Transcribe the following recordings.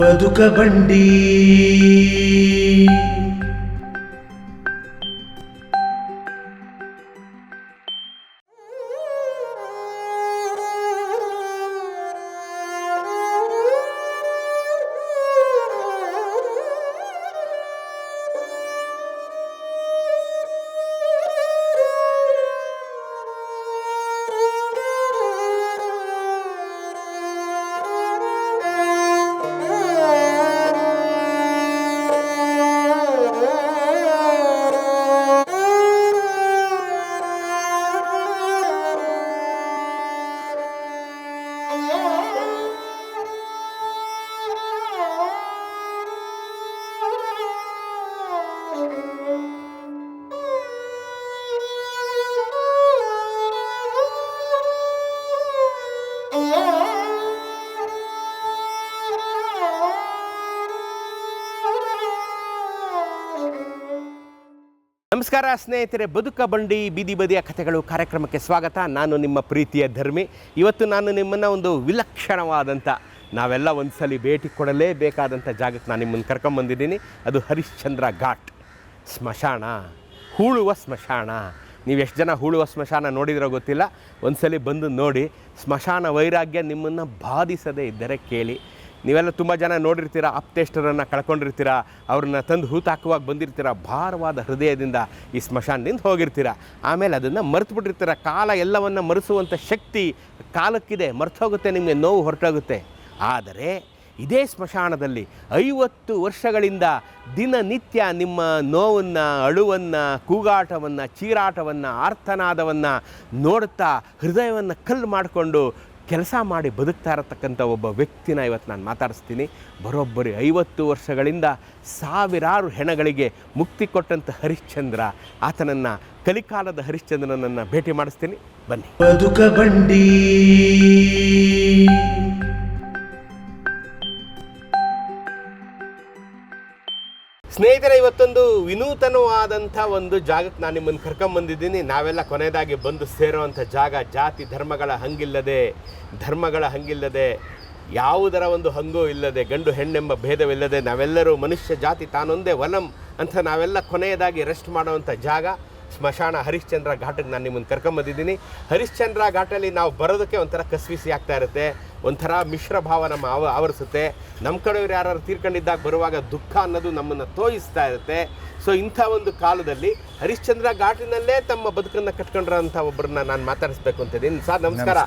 ಬದುಕ ಬಂಡಿ ನಮಸ್ಕಾರ ಸ್ನೇಹಿತರೆ, ಬದುಕ ಬಂಡಿ ಬೀದಿ ಬದಿಯ ಕಥೆಗಳು ಕಾರ್ಯಕ್ರಮಕ್ಕೆ ಸ್ವಾಗತ. ನಾನು ನಿಮ್ಮ ಪ್ರೀತಿಯ ಧರ್ಮಿ. ಇವತ್ತು ನಾನು ನಿಮ್ಮನ್ನು ಒಂದು ವಿಲಕ್ಷಣವಾದಂಥ, ನಾವೆಲ್ಲ ಒಂದು ಸಲ ಭೇಟಿ ಕೊಡಲೇಬೇಕಾದಂಥ ಜಾಗಕ್ಕೆ ನಾನು ನಿಮ್ಮನ್ನು ಕರ್ಕೊಂಬಂದಿದ್ದೀನಿ. ಅದು ಹರಿಶ್ಚಂದ್ರ ಘಾಟ್ ಸ್ಮಶಾನ, ಹೂಳುವ ಸ್ಮಶಾನ. ನೀವು ಎಷ್ಟು ಜನ ಹೂಳುವ ಸ್ಮಶಾನ ನೋಡಿದಿರೋ ಗೊತ್ತಿಲ್ಲ. ಒಂದು ಸಲ ಬಂದು ನೋಡಿ. ಸ್ಮಶಾನ ವೈರಾಗ್ಯ ನಿಮ್ಮನ್ನು ಬಾಧಿಸದೇ ಇದ್ದರೆ ಕೇಳಿ. ನೀವೆಲ್ಲ ತುಂಬ ಜನ ನೋಡಿರ್ತೀರ, ಆಪ್ತೇಷ್ಟರನ್ನು ಕಳ್ಕೊಂಡಿರ್ತೀರ, ಅವ್ರನ್ನ ತಂದು ಹೂತಾಕುವಾಗ ಬಂದಿರ್ತೀರ, ಭಾರವಾದ ಹೃದಯದಿಂದ ಈ ಸ್ಮಶಾನದಿಂದ ಹೋಗಿರ್ತೀರ. ಆಮೇಲೆ ಅದನ್ನು ಮರೆತು ಬಿಟ್ಟಿರ್ತೀರ. ಕಾಲ ಎಲ್ಲವನ್ನು ಮರೆಸುವಂಥ ಶಕ್ತಿ ಕಾಲಕ್ಕಿದೆ, ಮರೆತು ಹೋಗುತ್ತೆ, ನಿಮಗೆ ನೋವು ಹೊರಟೋಗುತ್ತೆ. ಆದರೆ ಇದೇ ಸ್ಮಶಾನದಲ್ಲಿ 50 ವರ್ಷಗಳಿಂದ ದಿನನಿತ್ಯ ನಿಮ್ಮ ನೋವನ್ನು, ಅಳುವನ್ನು, ಕೂಗಾಟವನ್ನು, ಚೀರಾಟವನ್ನು, ಆರ್ತನಾದವನ್ನು ನೋಡುತ್ತಾ ಹೃದಯವನ್ನು ಕಲ್ಲು ಮಾಡಿಕೊಂಡು ಕೆಲಸ ಮಾಡಿ ಬದುಕ್ತಾ ಇರತಕ್ಕಂಥ ಒಬ್ಬ ವ್ಯಕ್ತಿನ ಇವತ್ತು ನಾನು ಮಾತಾಡಿಸ್ತೀನಿ. ಬರೋಬ್ಬರಿ 50 ವರ್ಷಗಳಿಂದ ಸಾವಿರಾರು ಹೆಣಗಳಿಗೆ ಮುಕ್ತಿ ಕೊಟ್ಟಂಥ ಹರಿಶ್ಚಂದ್ರ, ಆತನನ್ನು ಕಲಿಕಾಲದ ಹರಿಶ್ಚಂದ್ರನನ್ನು ಭೇಟಿ ಮಾಡಿಸ್ತೀನಿ, ಬನ್ನಿ. ಬದುಕ ಬಂಡಿ ಸ್ನೇಹಿತರೆ, ಇವತ್ತೊಂದು ವಿನೂತನವಾದಂಥ ಒಂದು ಜಾಗಕ್ಕೆ ನಾನು ನಿಮ್ಮನ್ನು ಕರ್ಕೊಂಬಂದಿದ್ದೀನಿ. ನಾವೆಲ್ಲ ಕೊನೆಯದಾಗಿ ಬಂದು ಸೇರುವಂಥ ಜಾಗ. ಜಾತಿ ಧರ್ಮಗಳ ಹಂಗಿಲ್ಲದೆ ಯಾವುದರ ಒಂದು ಹಂಗೂ ಇಲ್ಲದೆ, ಗಂಡು ಹೆಣ್ಣೆಂಬ ಭೇದವಿಲ್ಲದೆ ನಾವೆಲ್ಲರೂ ಮನುಷ್ಯ ಜಾತಿ ತಾನೊಂದೇ ವಲಂ ಅಂತ ನಾವೆಲ್ಲ ಕೊನೆಯದಾಗಿ ರೆಸ್ಟ್ ಮಾಡುವಂಥ ಜಾಗ ಸ್ಮಶಾನ ಹರಿಶ್ಚಂದ್ರ ಘಾಟಿಗೆ ನಾನು ನಿಮ್ಮನ್ನು ಕರ್ಕೊಂಬಂದಿದ್ದೀನಿ. ಹರಿಶ್ಚಂದ್ರ ಘಾಟಲ್ಲಿ ನಾವು ಬರೋದಕ್ಕೆ ಒಂಥರ ಕಸ್ವಿಸಿ ಆಗ್ತಾ ಇರುತ್ತೆ, ಒಂಥರ ಮಿಶ್ರ ಭಾವ ನಮ್ಮ ಆವರಿಸುತ್ತೆ. ನಮ್ಮ ಕಡೆಯವ್ರು ಯಾರು ತೀರ್ಕೊಂಡಿದ್ದಾಗ ಬರುವಾಗ ದುಃಖ ಅನ್ನೋದು ನಮ್ಮನ್ನು ತೋಯಿಸ್ತಾ ಇರುತ್ತೆ. ಸೊ ಇಂಥ ಒಂದು ಕಾಲದಲ್ಲಿ ಹರಿಶ್ಚಂದ್ರ ಘಾಟಿನಲ್ಲೇ ತಮ್ಮ ಬದುಕನ್ನು ಕಟ್ಕೊಂಡಿರೋಂಥ ಒಬ್ಬರನ್ನ ನಾನು ಮಾತಾಡಿಸ್ಬೇಕು ಅಂತಿದ್ದೀನಿ. ಸರ್ ನಮಸ್ಕಾರ.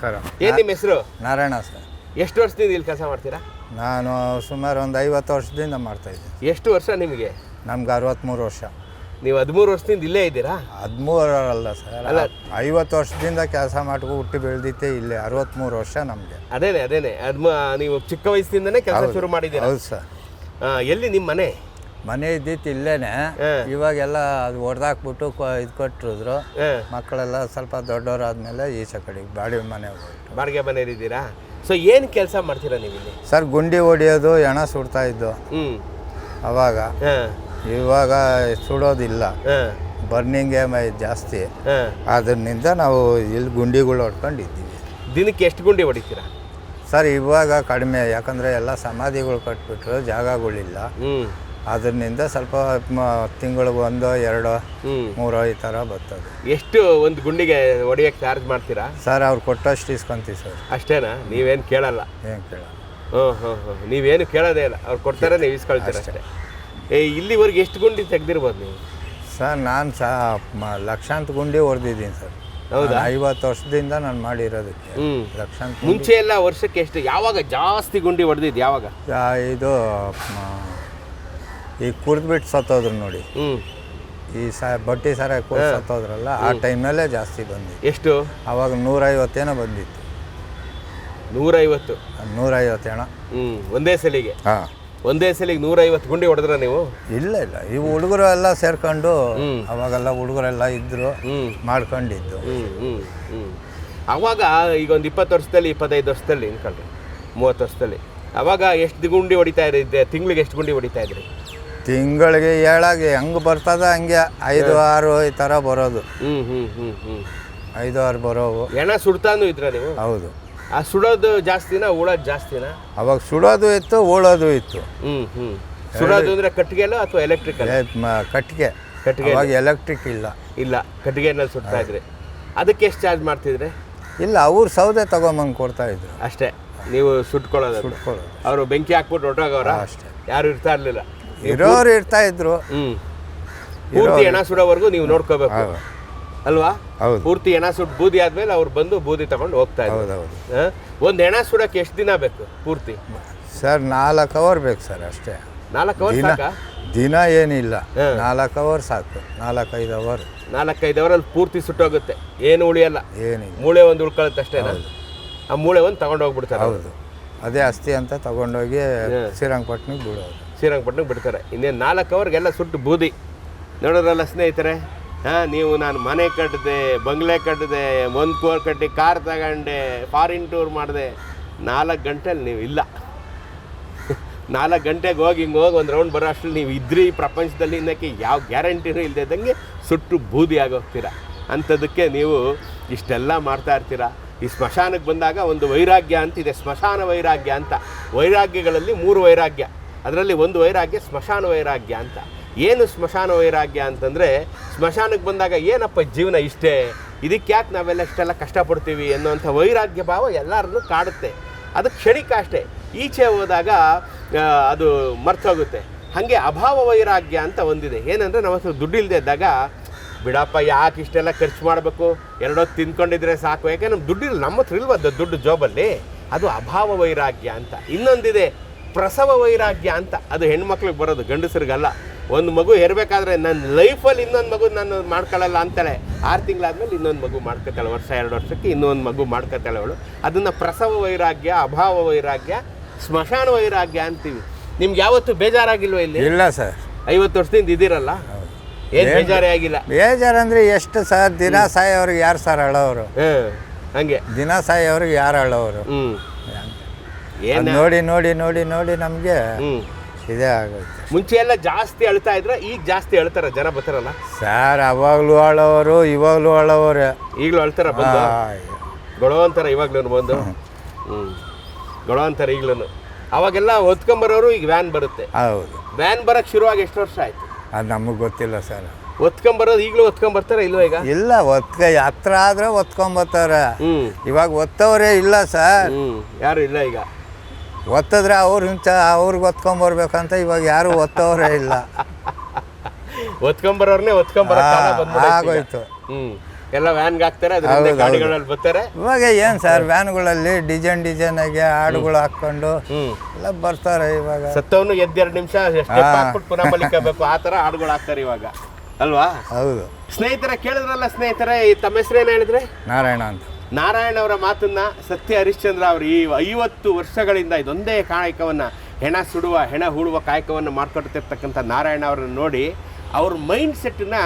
ಏನು ನಿಮ್ಮ ಹೆಸರು? ನಾರಾಯಣ ಸರ್. ಎಷ್ಟು ವರ್ಷದಿಂದ ಇಲ್ಲಿ ಕೆಲಸ ಮಾಡ್ತೀರಾ? ನಾನು ಸುಮಾರು ಒಂದು 50 ವರ್ಷದಿಂದ ಮಾಡ್ತಾಯಿದ್ದೀನಿ. ಎಷ್ಟು ವರ್ಷ ನಿಮಗೆ? ನಮ್ಗೆ 63 ವರ್ಷ. ನೀವು 13 ವರ್ಷದಿಂದ ಇಲ್ಲೇ ಇದ್ದೀರಾ? 13 ಅಲ್ಲ ಸರ್, ಅಲ್ಲ 50 ವರ್ಷದಿಂದ ಕೆಲಸ ಮಾಡ್ಕೊ ಹುಟ್ಟಿ ಬೆಳೆದಿತ್ತೆ ಇಲ್ಲೇ. 63 ವರ್ಷ ನಮಗೆ. ಅದೇನೆ ನೀವು ಚಿಕ್ಕ ವಯಸ್ಸಿಂದನೇ ಕೆಲಸ ಶುರು ಮಾಡಿದ್ದೀರಾ? ಹೌದು ಸರ್. ಎಲ್ಲಿ ನಿಮ್ಮ ಮನೆ ಇದ್ದಿತ್ತು ಇಲ್ಲೇನೆ. ಇವಾಗೆಲ್ಲ ಅದು ಹೊಡೆದಾಕ್ಬಿಟ್ಟು ಇದು ಕೊಟ್ಟಿದ್ರು. ಮಕ್ಕಳೆಲ್ಲ ಸ್ವಲ್ಪ ದೊಡ್ಡವರಾದ್ಮೇಲೆ ಈಚೆ ಕಡೆಗೆ ಬಾಡಿಗೆ ಮನೆಯಲ್ಲಿದ್ದೀರಾ? ಸೊ ಏನು ಕೆಲಸ ಮಾಡ್ತೀರಾ ನೀವು ಇಲ್ಲಿ? ಸರ್ ಗುಂಡಿ ಹೊಡಿಯೋದು, ಹೆಣ ಸುಡ್ತಾ ಇದ್ದು ಅವಾಗ. ಇವಾಗ ಸುಡೋದಿಲ್ಲ, ಬರ್ನಿಂಗೇ ಜಾಸ್ತಿ. ಅದರಿಂದ ನಾವು ಇಲ್ಲಿ ಗುಂಡಿಗಳು ಹೊಡ್ಕೊಂಡಿದ್ದೀವಿ. ದಿನಕ್ಕೆ ಎಷ್ಟು ಗುಂಡಿ ಹೊಡಿತೀರಾ? ಸರ್ ಇವಾಗ ಕಡಿಮೆ, ಯಾಕಂದರೆ ಎಲ್ಲ ಸಮಾಧಿಗಳು ಕಟ್ಬಿಟ್ರು, ಜಾಗಗಳಿಲ್ಲ. ಅದರಿಂದ ಸ್ವಲ್ಪ ತಿಂಗಳಿಗೆ 1, 2, 3 ಈ ಥರ ಬರ್ತದೆ. ಎಷ್ಟು ಒಂದು ಗುಂಡಿಗೆ ಹೊಡಿಯೋಕ್ಕೆ ಚಾರ್ಜ್ ಮಾಡ್ತೀರಾ? ಸರ್ ಅವ್ರು ಕೊಟ್ಟಷ್ಟು ಇಸ್ಕೊಂತೀವಿ ಸರ್. ಅಷ್ಟೇನಾ? ನೀವೇನು ಕೇಳಲ್ಲ? ಏನು ಕೇಳಲ್ಲ. ನೀವೇನು ಕೇಳೋದೇ ಇಲ್ಲ, ಅವ್ರು ಕೊಡ್ತಾರೆ, ನೀವು ಇಸ್ಕೊಳ್ತೀರ ಅಷ್ಟೇ. ಇಲ್ಲಿವರೆಗೆ ಎಷ್ಟು ಗುಂಡಿ ತೆಗೆದಿರ್ಬೋದು ನೀವು? ಸರ್ ನಾನು ಲಕ್ಷಾಂತರ ಗುಂಡಿ ಹೊಡೆದಿದ್ದೀನಿ ಸರ್. ಹೌದಾ? 50 ವರ್ಷದಿಂದ ನಾನು ಮಾಡಿರೋದಕ್ಕೆ ಲಕ್ಷಾಂತರ. ಮುಂಚೆ ಎಲ್ಲ ವರ್ಷಕ್ಕೆ ಎಷ್ಟು, ಯಾವಾಗ ಜಾಸ್ತಿ ಗುಂಡಿ ಹೊಡೆದಿದ್ದು ಯಾವಾಗ? ಇದು ಈ ಕುರ್ದ್ಬಿಟ್ಟು ಸತ್ತೋದ್ರು ನೋಡಿ, ಈ ಬಟ್ಟಿ ಸರ ಕುರ್ದು ಸತ್ತೋದ್ರಲ್ಲ, ಆ ಟೈಮ್ನಲ್ಲೇ ಜಾಸ್ತಿ ಬಂದಿತ್ತು. ಎಷ್ಟು? ಅವಾಗ 150 ಏನೋ ಬಂದಿತ್ತು. 150? 150 ಏನೋ ಒಂದೇ ಸಲಿಗೆ? ಹಾಂ, ಒಂದೇ ಸಲಿಗೆ 150 ಗುಂಡಿ ಹೊಡೆದ್ರ ನೀವು? ಇಲ್ಲ ಇವು ಹುಡುಗರು ಎಲ್ಲ ಸೇರ್ಕೊಂಡು, ಅವಾಗೆಲ್ಲ ಹುಡುಗರೆಲ್ಲ ಇದ್ರು, ಮಾಡ್ಕೊಂಡಿದ್ದು. ಅವಾಗ ಈಗ ಒಂದು 20 ವರ್ಷದಲ್ಲಿ, 25 ವರ್ಷದಲ್ಲಿ ಅನ್ಕೊಳ್ರಿ, 30 ವರ್ಷದಲ್ಲಿ ಅವಾಗ ಎಷ್ಟು ಗುಂಡಿ ಹೊಡಿತಾ ಇದ್ದೆ? ತಿಂಗಳಿಗೆ ಎಷ್ಟು ಗುಂಡಿ ಹೊಡಿತಾ ಇದ್ರಿ? ತಿಂಗಳಿಗೆ 7 ಹೆಂಗೆ ಬರ್ತದ ಹಂಗೆ 5, 6 ಈ ಥರ ಬರೋದು. 5, 6 ಬರೋವು. ಹೆಣ ಸುಡ್ತಾನು ಇದ್ರ ನೀವು? ಹೌದು. ಆ ಸುಡೋದು ಜಾಸ್ತಿನಾ ಉಳೋದು ಜಾಸ್ತಿನಾ? ಅವಾಗ ಸುಡೋದು ಇತ್ತು, ಉಳೋದು ಇತ್ತು. ಸುಡೋದು ಅಂದರೆ ಕಟ್ಟಿಗೆಲ್ಲ ಅಥವಾ ಎಲೆಕ್ಟ್ರಿಕಲ್? ಕಟ್ಟಿಗೆ. ಕಟ್ಟಿಗೆ. ಅವಾಗ ಎಲೆಕ್ಟ್ರಿಕ್ ಇಲ್ಲ, ಕಟ್ಟಿಗೆನಲ್ಲಿ ಸುಡ್ತಾ ಇದ್ರಿ. ಅದಕ್ಕೆ ಎಷ್ಟು ಚಾರ್ಜ್ ಮಾಡ್ತಿದ್ರೆ? ಇಲ್ಲ, ಅವ್ರು ಸೌದೆ ತಗೊಂಬಂದು ಕೊಡ್ತಾಯಿದ್ರು ಅಷ್ಟೇ. ನೀವು ಸುಟ್ಕೊಳ್ಳೋದು? ಅವರು ಬೆಂಕಿ ಹಾಕ್ಬಿಟ್ಟು ಹೊರಟೋಗವ್ರ? ಅಷ್ಟೇ. ಯಾರು ಇರ್ತಾ ಇರಲಿಲ್ಲ? ಇರೋರು ಇರ್ತಾಯಿದ್ರು. ಪೂರ್ತಿ ಹೆಣ ಸುಡೋವರೆಗೂ ನೀವು ನೋಡ್ಕೋಬೇಕು ಅಲ್ವಾ? ಹೌದು. ಪೂರ್ತಿ ಹೆಣ ಸುಟ್ಟು ಬೂದಿ ಆದ್ಮೇಲೆ ಅವ್ರು ಬಂದು ಬೂದಿ ತಗೊಂಡು ಹೋಗ್ತಾ ಇದ್ರು. ಒಂದು ಹೆಣ ಸುಡಕ್ಕೆ ಎಷ್ಟು ದಿನ ಬೇಕು ಪೂರ್ತಿ? ಸರ್ 4 ಅವರ್ ಬೇಕು ಸರ್, ಅಷ್ಟೇ. 4 ಅವರ್ ಸಾಕಾ? ದಿನ ಏನಿಲ್ಲ, 4 ಅವರ್ ಸಾಕು. 4-5 ಅವರ್. 4-5 ಅವರಲ್ಲಿ ಪೂರ್ತಿ ಸುಟ್ಟೋಗುತ್ತೆ, ಏನು ಉಳಿಯಲ್ಲ. ಏನಿಲ್ಲ, ಮೂಳೆ ಒಂದು ಉಳ್ಕೊಳ್ಳುತ್ತೆ ಅಷ್ಟೇ. ಆ ಮೂಳೆ ಒಂದು ತಗೊಂಡು ಹೋಗ್ಬಿಡ್ತಾರೆ. ಹೌದು, ಅದೇ ಅಸ್ಥಿ ಅಂತ ತಗೊಂಡೋಗಿ ಶ್ರೀರಂಗಪಟ್ಟಣಕ್ಕೆ ಬಿಡೋದು. ಶ್ರೀರಂಗಪಟ್ಟಣಕ್ಕೆ ಬಿಡ್ತಾರೆ. ಇನ್ನೇನು 4 ಅವರ್ಗೆಲ್ಲ ಸುಟ್ಟು ಬೂದಿ. ನೋಡೋದ್ರಲ್ಲ ಸ್ನೇಹಿತರೆ, ನೀವು ನಾನು ಮನೆ ಕಟ್ಟಿದೆ, ಬಂಗ್ಲೆ ಕಟ್ಟಿದೆ, 1 ಕೋರ್ ಕಟ್ಟಿ, ಕಾರ್ ತಗೊಂಡೆ, ಫಾರಿನ್ ಟೂರ್ ಮಾಡಿದೆ, 4 ಗಂಟೆಲಿ ನೀವು ಇಲ್ಲ. 4 ಗಂಟೆಗೆ ಹೋಗಿ ಒಂದು ರೌಂಡ್ ಬರೋ ಅಷ್ಟರಲ್ಲಿ ನೀವು ಇದ್ರಿ ಪ್ರಪಂಚದಲ್ಲಿ ಇನ್ನಕ್ಕೆ ಯಾವ ಗ್ಯಾರಂಟಿನೂ ಇಲ್ಲದಂಗೆ ಸುಟ್ಟು ಬೂದಿ ಆಗೋಗ್ತೀರ. ಅಂಥದಕ್ಕೆ ನೀವು ಇಷ್ಟೆಲ್ಲ ಮಾಡ್ತಾ ಇರ್ತೀರ. ಈ ಸ್ಮಶಾನಕ್ಕೆ ಬಂದಾಗ ಒಂದು ವೈರಾಗ್ಯ ಅಂತಿದೆ, ಸ್ಮಶಾನ ವೈರಾಗ್ಯ ಅಂತ. ವೈರಾಗ್ಯಗಳಲ್ಲಿ 3 ವೈರಾಗ್ಯ, ಅದರಲ್ಲಿ ಒಂದು ವೈರಾಗ್ಯ ಸ್ಮಶಾನ ವೈರಾಗ್ಯ ಅಂತ. ಏನು ಸ್ಮಶಾನ ವೈರಾಗ್ಯ ಅಂತಂದರೆ, ಸ್ಮಶಾನಕ್ಕೆ ಬಂದಾಗ ಏನಪ್ಪ ಜೀವನ ಇಷ್ಟೇ, ಇದಕ್ಕೆ ಯಾಕೆ ನಾವೆಲ್ಲ ಇಷ್ಟೆಲ್ಲ ಕಷ್ಟಪಡ್ತೀವಿ ಅನ್ನೋಂಥ ವೈರಾಗ್ಯ ಭಾವ ಎಲ್ಲರನ್ನೂ ಕಾಡುತ್ತೆ. ಅದು ಕ್ಷಣಿಕ ಅಷ್ಟೇ, ಈಚೆ ಹೋದಾಗ ಅದು ಮರ್ತೋಗುತ್ತೆ. ಹಾಗೆ ಅಭಾವ ವೈರಾಗ್ಯ ಅಂತ ಒಂದಿದೆ. ಏನಂದರೆ ನಮ್ಮ ಹತ್ರ ದುಡ್ಡು ಇಲ್ಲದೆ ಇದ್ದಾಗ, ಬಿಡಪ್ಪ ಯಾಕೆ ಇಷ್ಟೆಲ್ಲ ಖರ್ಚು ಮಾಡಬೇಕು, 2 ಹೊತ್ತು ತಿಂದ್ಕೊಂಡಿದ್ರೆ ಸಾಕು, ಯಾಕೆ ನಮ್ಮ ದುಡ್ಡಿಲ್ಲ, ನಮ್ಮ ಹತ್ರ ಇಲ್ವದ್ದು ದುಡ್ಡು ಜೋಬಲ್ಲಿ, ಅದು ಅಭಾವ ವೈರಾಗ್ಯ ಅಂತ. ಇನ್ನೊಂದಿದೆ ಪ್ರಸವ ವೈರಾಗ್ಯ ಅಂತ. ಅದು ಹೆಣ್ಮಕ್ಳಿಗೆ ಬರೋದು, ಗಂಡಸರಿಗಲ್ಲ. ಒಂದು ಮಗು ಹೆರಬೇಕಾದ್ರೆ ನನ್ನ ಲೈಫಲ್ಲಿ ಇನ್ನೊಂದು ಮಗು ನಾನು ಮಾಡ್ಕೊಳ್ಳಲ್ಲ ಅಂತಾಳೆ. 6 ತಿಂಗಳಾದ್ಮೇಲೆ ಇನ್ನೊಂದು ಮಗು ಮಾಡ್ಕೊತಾಳೆ, 1-2 ವರ್ಷಕ್ಕೆ ಇನ್ನೊಂದು ಮಗು ಮಾಡ್ಕೊತಾಳೆ ಅವಳು. ಅದನ್ನು ಪ್ರಸವ ವೈರಾಗ್ಯ, ಅಭಾವ ವೈರಾಗ್ಯ, ಸ್ಮಶಾನ ವೈರಾಗ್ಯ ಅಂತೀವಿ. ನಿಮ್ಗೆ ಯಾವತ್ತೂ ಬೇಜಾರಾಗಿಲ್ವ ಇಲ್ಲಿ? ಇಲ್ಲ ಸರ್, 50 ವರ್ಷದಿಂದ ಇದ್ದೀರಲ್ಲ, ಏನು ಬೇಜಾರೇ ಆಗಿಲ್ಲ? ಬೇಜಾರಂದ್ರೆ ಎಷ್ಟು ಸರ್, ದಿನ ಸಾಯೋವ್ರಿಗೆ ಯಾರು ಸರ್ ಅಳೋರು? ಹಂಗೆ ದಿನ ಸಾಯೋವ್ರಿಗೆ ಯಾರು ಅಳೋರು? ನೋಡಿ ನೋಡಿ ನೋಡಿ ನೋಡಿ ನಮಗೆ ಇದೇ ಆಗುತ್ತೆ. ಮುಂಚೆ ಎಲ್ಲ ಜಾಸ್ತಿ ಅಳ್ತಾ ಇದ್ರ, ಈಗ ಜಾಸ್ತಿ ಅಳ್ತಾರ ಜನ ಬರ್ತಾರಲ್ಲ ಸರ್? ಅವಾಗ್ಲೂ ಅಳೋರು, ಇವಾಗ್ಲೂ ಅಳೋರು. ಈಗಲೂ ಅಳ್ತಾರ ಬಂದು ಗೊಳೋ ಅಂತಾರ, ಇವಾಗ್ಲೂ ಬಂದು ಗೊಳೋ ಅಂತಾರ ಈಗ್ಲೂ. ಅವಾಗೆಲ್ಲ ಹೊತ್ಕೊಂಬರೋರು, ಈಗ ವ್ಯಾನ್ ಬರುತ್ತೆ. ಹೌದು, ವ್ಯಾನ್ ಬರಕ್ಕೆ ಶುರುವಾಗಿ ಎಷ್ಟು ವರ್ಷ ಆಯ್ತು? ಅದು ನಮಗೆ ಗೊತ್ತಿಲ್ಲ ಸರ್. ಒತ್ಕೊಂಬರೋದು ಈಗಲೂ ಒತ್ಕೊಂಬರ್ತಾರ ಇಲ್ವಾ ಈಗ? ಇಲ್ಲ, ಹತ್ರ ಆದ್ರೆ ಒತ್ಕೊಂಬರ್ತಾರೆ. ಇವಾಗ ಒತ್ತವರೇ ಇಲ್ಲ ಸರ್, ಯಾರು ಇಲ್ಲ ಈಗ. ಒತ್ತಿದ್ರೆ ಅವ್ರಿಗೆ ಒತ್ಕೊಂಬರ್ಬೇಕಂತ ಇವಾಗ ಯಾರು ಒತ್ತವರೇ ಇಲ್ಲ. ಒತ್ಕೊಂಬರೋರ್ನೇ ಆಗೋಯ್ತು. ಎಲ್ಲ ವ್ಯಾನ್ಗೆ ಹಾಕ್ತಾರೆ, ಗಾಡಿಗಳಲ್ಲಿ ಬರ್ತಾರೆ. ಇವಾಗ ಏನ್ ಸರ್, ವ್ಯಾನ್ಗಳಲ್ಲಿ ಡಿಸೈನ್ ಆಗಿ ಹಾಡುಗಳು ಹಾಕೊಂಡು ಎಲ್ಲ ಬರ್ತಾರೆ. ಇವಾಗ ಸತ್ತವನು 2 ನಿಮಿಷ ಹಾಕ್ಬಿಟ್ಟು ಪುನಃ ಮಲಿಕಬೇಕು, ಆ ಥರ ಹಾಡುಗಳು ಹಾಕ್ತಾರೆ ಇವಾಗ ಅಲ್ವಾ? ಹೌದು. ಸ್ನೇಹಿತರೆ ಕೇಳಿದ್ರಲ್ಲ ಸ್ನೇಹಿತರೆ, ತಮ್ಮ ಹೆಸರೇನು ಹೇಳಿದ್ರೆ? ನಾರಾಯಣ ಅಂತ. ನಾರಾಯಣ ಅವರ ಮಾತನ್ನ ಸತ್ಯ ಹರಿಶ್ಚಂದ್ರ ಅವರು ಈ 50 ವರ್ಷಗಳಿಂದ ಇದೊಂದೇ ಕಾಯಕವನ್ನು, ಹೆಣ ಸುಡುವ, ಹೆಣ ಹೂಡುವ ಕಾಯಕವನ್ನು ಮಾಡ್ಕೊಡ್ತಿರ್ತಕ್ಕಂಥ ನಾರಾಯಣ ಅವರನ್ನು ನೋಡಿ ಅವ್ರ ಮೈಂಡ್ ಸೆಟ್ನ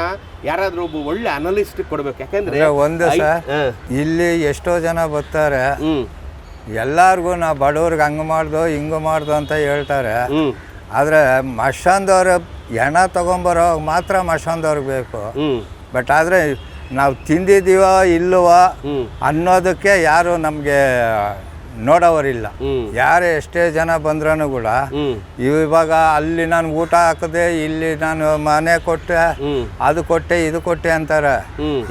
ಯಾರಾದ್ರೂ ಒಬ್ಬ ಒಳ್ಳೆ ಅನಲಿಸ್ಟ್ ಕೊಡ್ಬೇಕು. ಯಾಕಂದ್ರೆ ಒಂದು ಸರ್, ಇಲ್ಲಿ ಎಷ್ಟೋ ಜನ ಬರ್ತಾರೆ, ಎಲ್ಲಾರ್ಗು ನಾ ಬಡವ್ರಿಗೆ ಹಂಗೆ ಮಾಡ್ದು ಹಿಂಗೆ ಮಾಡ್ದು ಅಂತ ಹೇಳ್ತಾರೆ. ಆದರೆ ಮಶಾನ್ದವ್ರ ಹೆಣ ತಗೊಂಬರೋ ಮಾತ್ರ ಮಶಾನ್ದವ್ರಿಗೆ ಬೇಕು. ಬಟ್ ಆದರೆ ನಾವು ತಿಂದಿದ್ದೀವೋ ಇಲ್ಲವೋ ಅನ್ನೋದಕ್ಕೆ ಯಾರು ನಮಗೆ ನೋಡೋವರಿಲ್ಲ. ಯಾರೇ ಎಷ್ಟೇ ಜನ ಬಂದ್ರೂ ಕೂಡ ಇವಾಗ ಅಲ್ಲಿ ನಾನು ಊಟ ಹಾಕದೆ, ಇಲ್ಲಿ ನಾನು ಮನೆ ಕೊಟ್ಟೆ, ಅದು ಕೊಟ್ಟೆ, ಇದು ಕೊಟ್ಟೆ ಅಂತಾರೆ.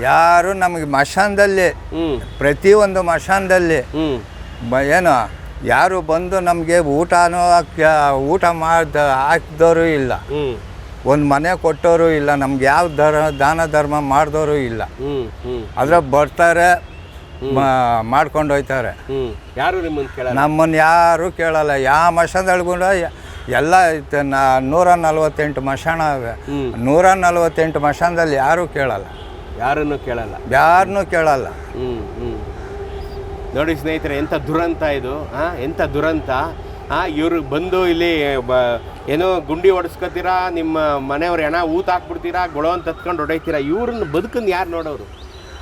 ಯಾರು ನಮಗೆ ಮಶಾನದಲ್ಲಿ, ಪ್ರತಿಯೊಂದು ಮಶಾನದಲ್ಲಿ ಏನು ಯಾರು ಬಂದು ನಮಗೆ ಊಟ ಹಾಕಿದವರು ಇಲ್ಲ, ಒಂದು ಮನೆ ಕೊಟ್ಟವರು ಇಲ್ಲ, ನಮ್ಗೆ ಯಾವ ದಾನ ಧರ್ಮ ಮಾಡಿದವರು ಇಲ್ಲ. ಅದ್ರ ಬರ್ತಾರೆ, ಮಾಡ್ಕೊಂಡು ಹೋಯ್ತಾರೆ. ಯಾರು ನಿಮ್ಮನ್ನು ಕೇಳಲ್ಲ, ನಮ್ಮನ್ನು ಯಾರು ಕೇಳಲ್ಲ. ಯಾವ ಮಶಾನದೊಳಗೂ ಎಲ್ಲ 148 ಮಶಾನ ಅವೆ. 148 ಮಶಾನದಲ್ಲಿ ಯಾರೂ ಕೇಳಲ್ಲ, ಯಾರನ್ನು ಕೇಳಲ್ಲ, ಯಾರನ್ನೂ ಕೇಳಲ್ಲ. ನೋಡಿ ಸ್ನೇಹಿತರೆ, ಎಂಥ ದುರಂತ ಇದು, ಎಂಥ ದುರಂತ. ಇವ್ರು ಬಂದು ಇಲ್ಲಿ ಏನೋ ಗುಂಡಿ ಹೊಡೆಸ್ಕೊತೀರಾ, ನಿಮ್ಮ ಮನೆಯವ್ರು ಹೆಣ ಊತ ಹಾಕ್ಬಿಡ್ತೀರಾ, ಗೊಳೋ ಅಂತ ಹತ್ಕೊಂಡು ಹೊಡೈತೀರಾ. ಇವ್ರನ್ನ ಬದುಕನ್ನು ಯಾರು ನೋಡೋರು?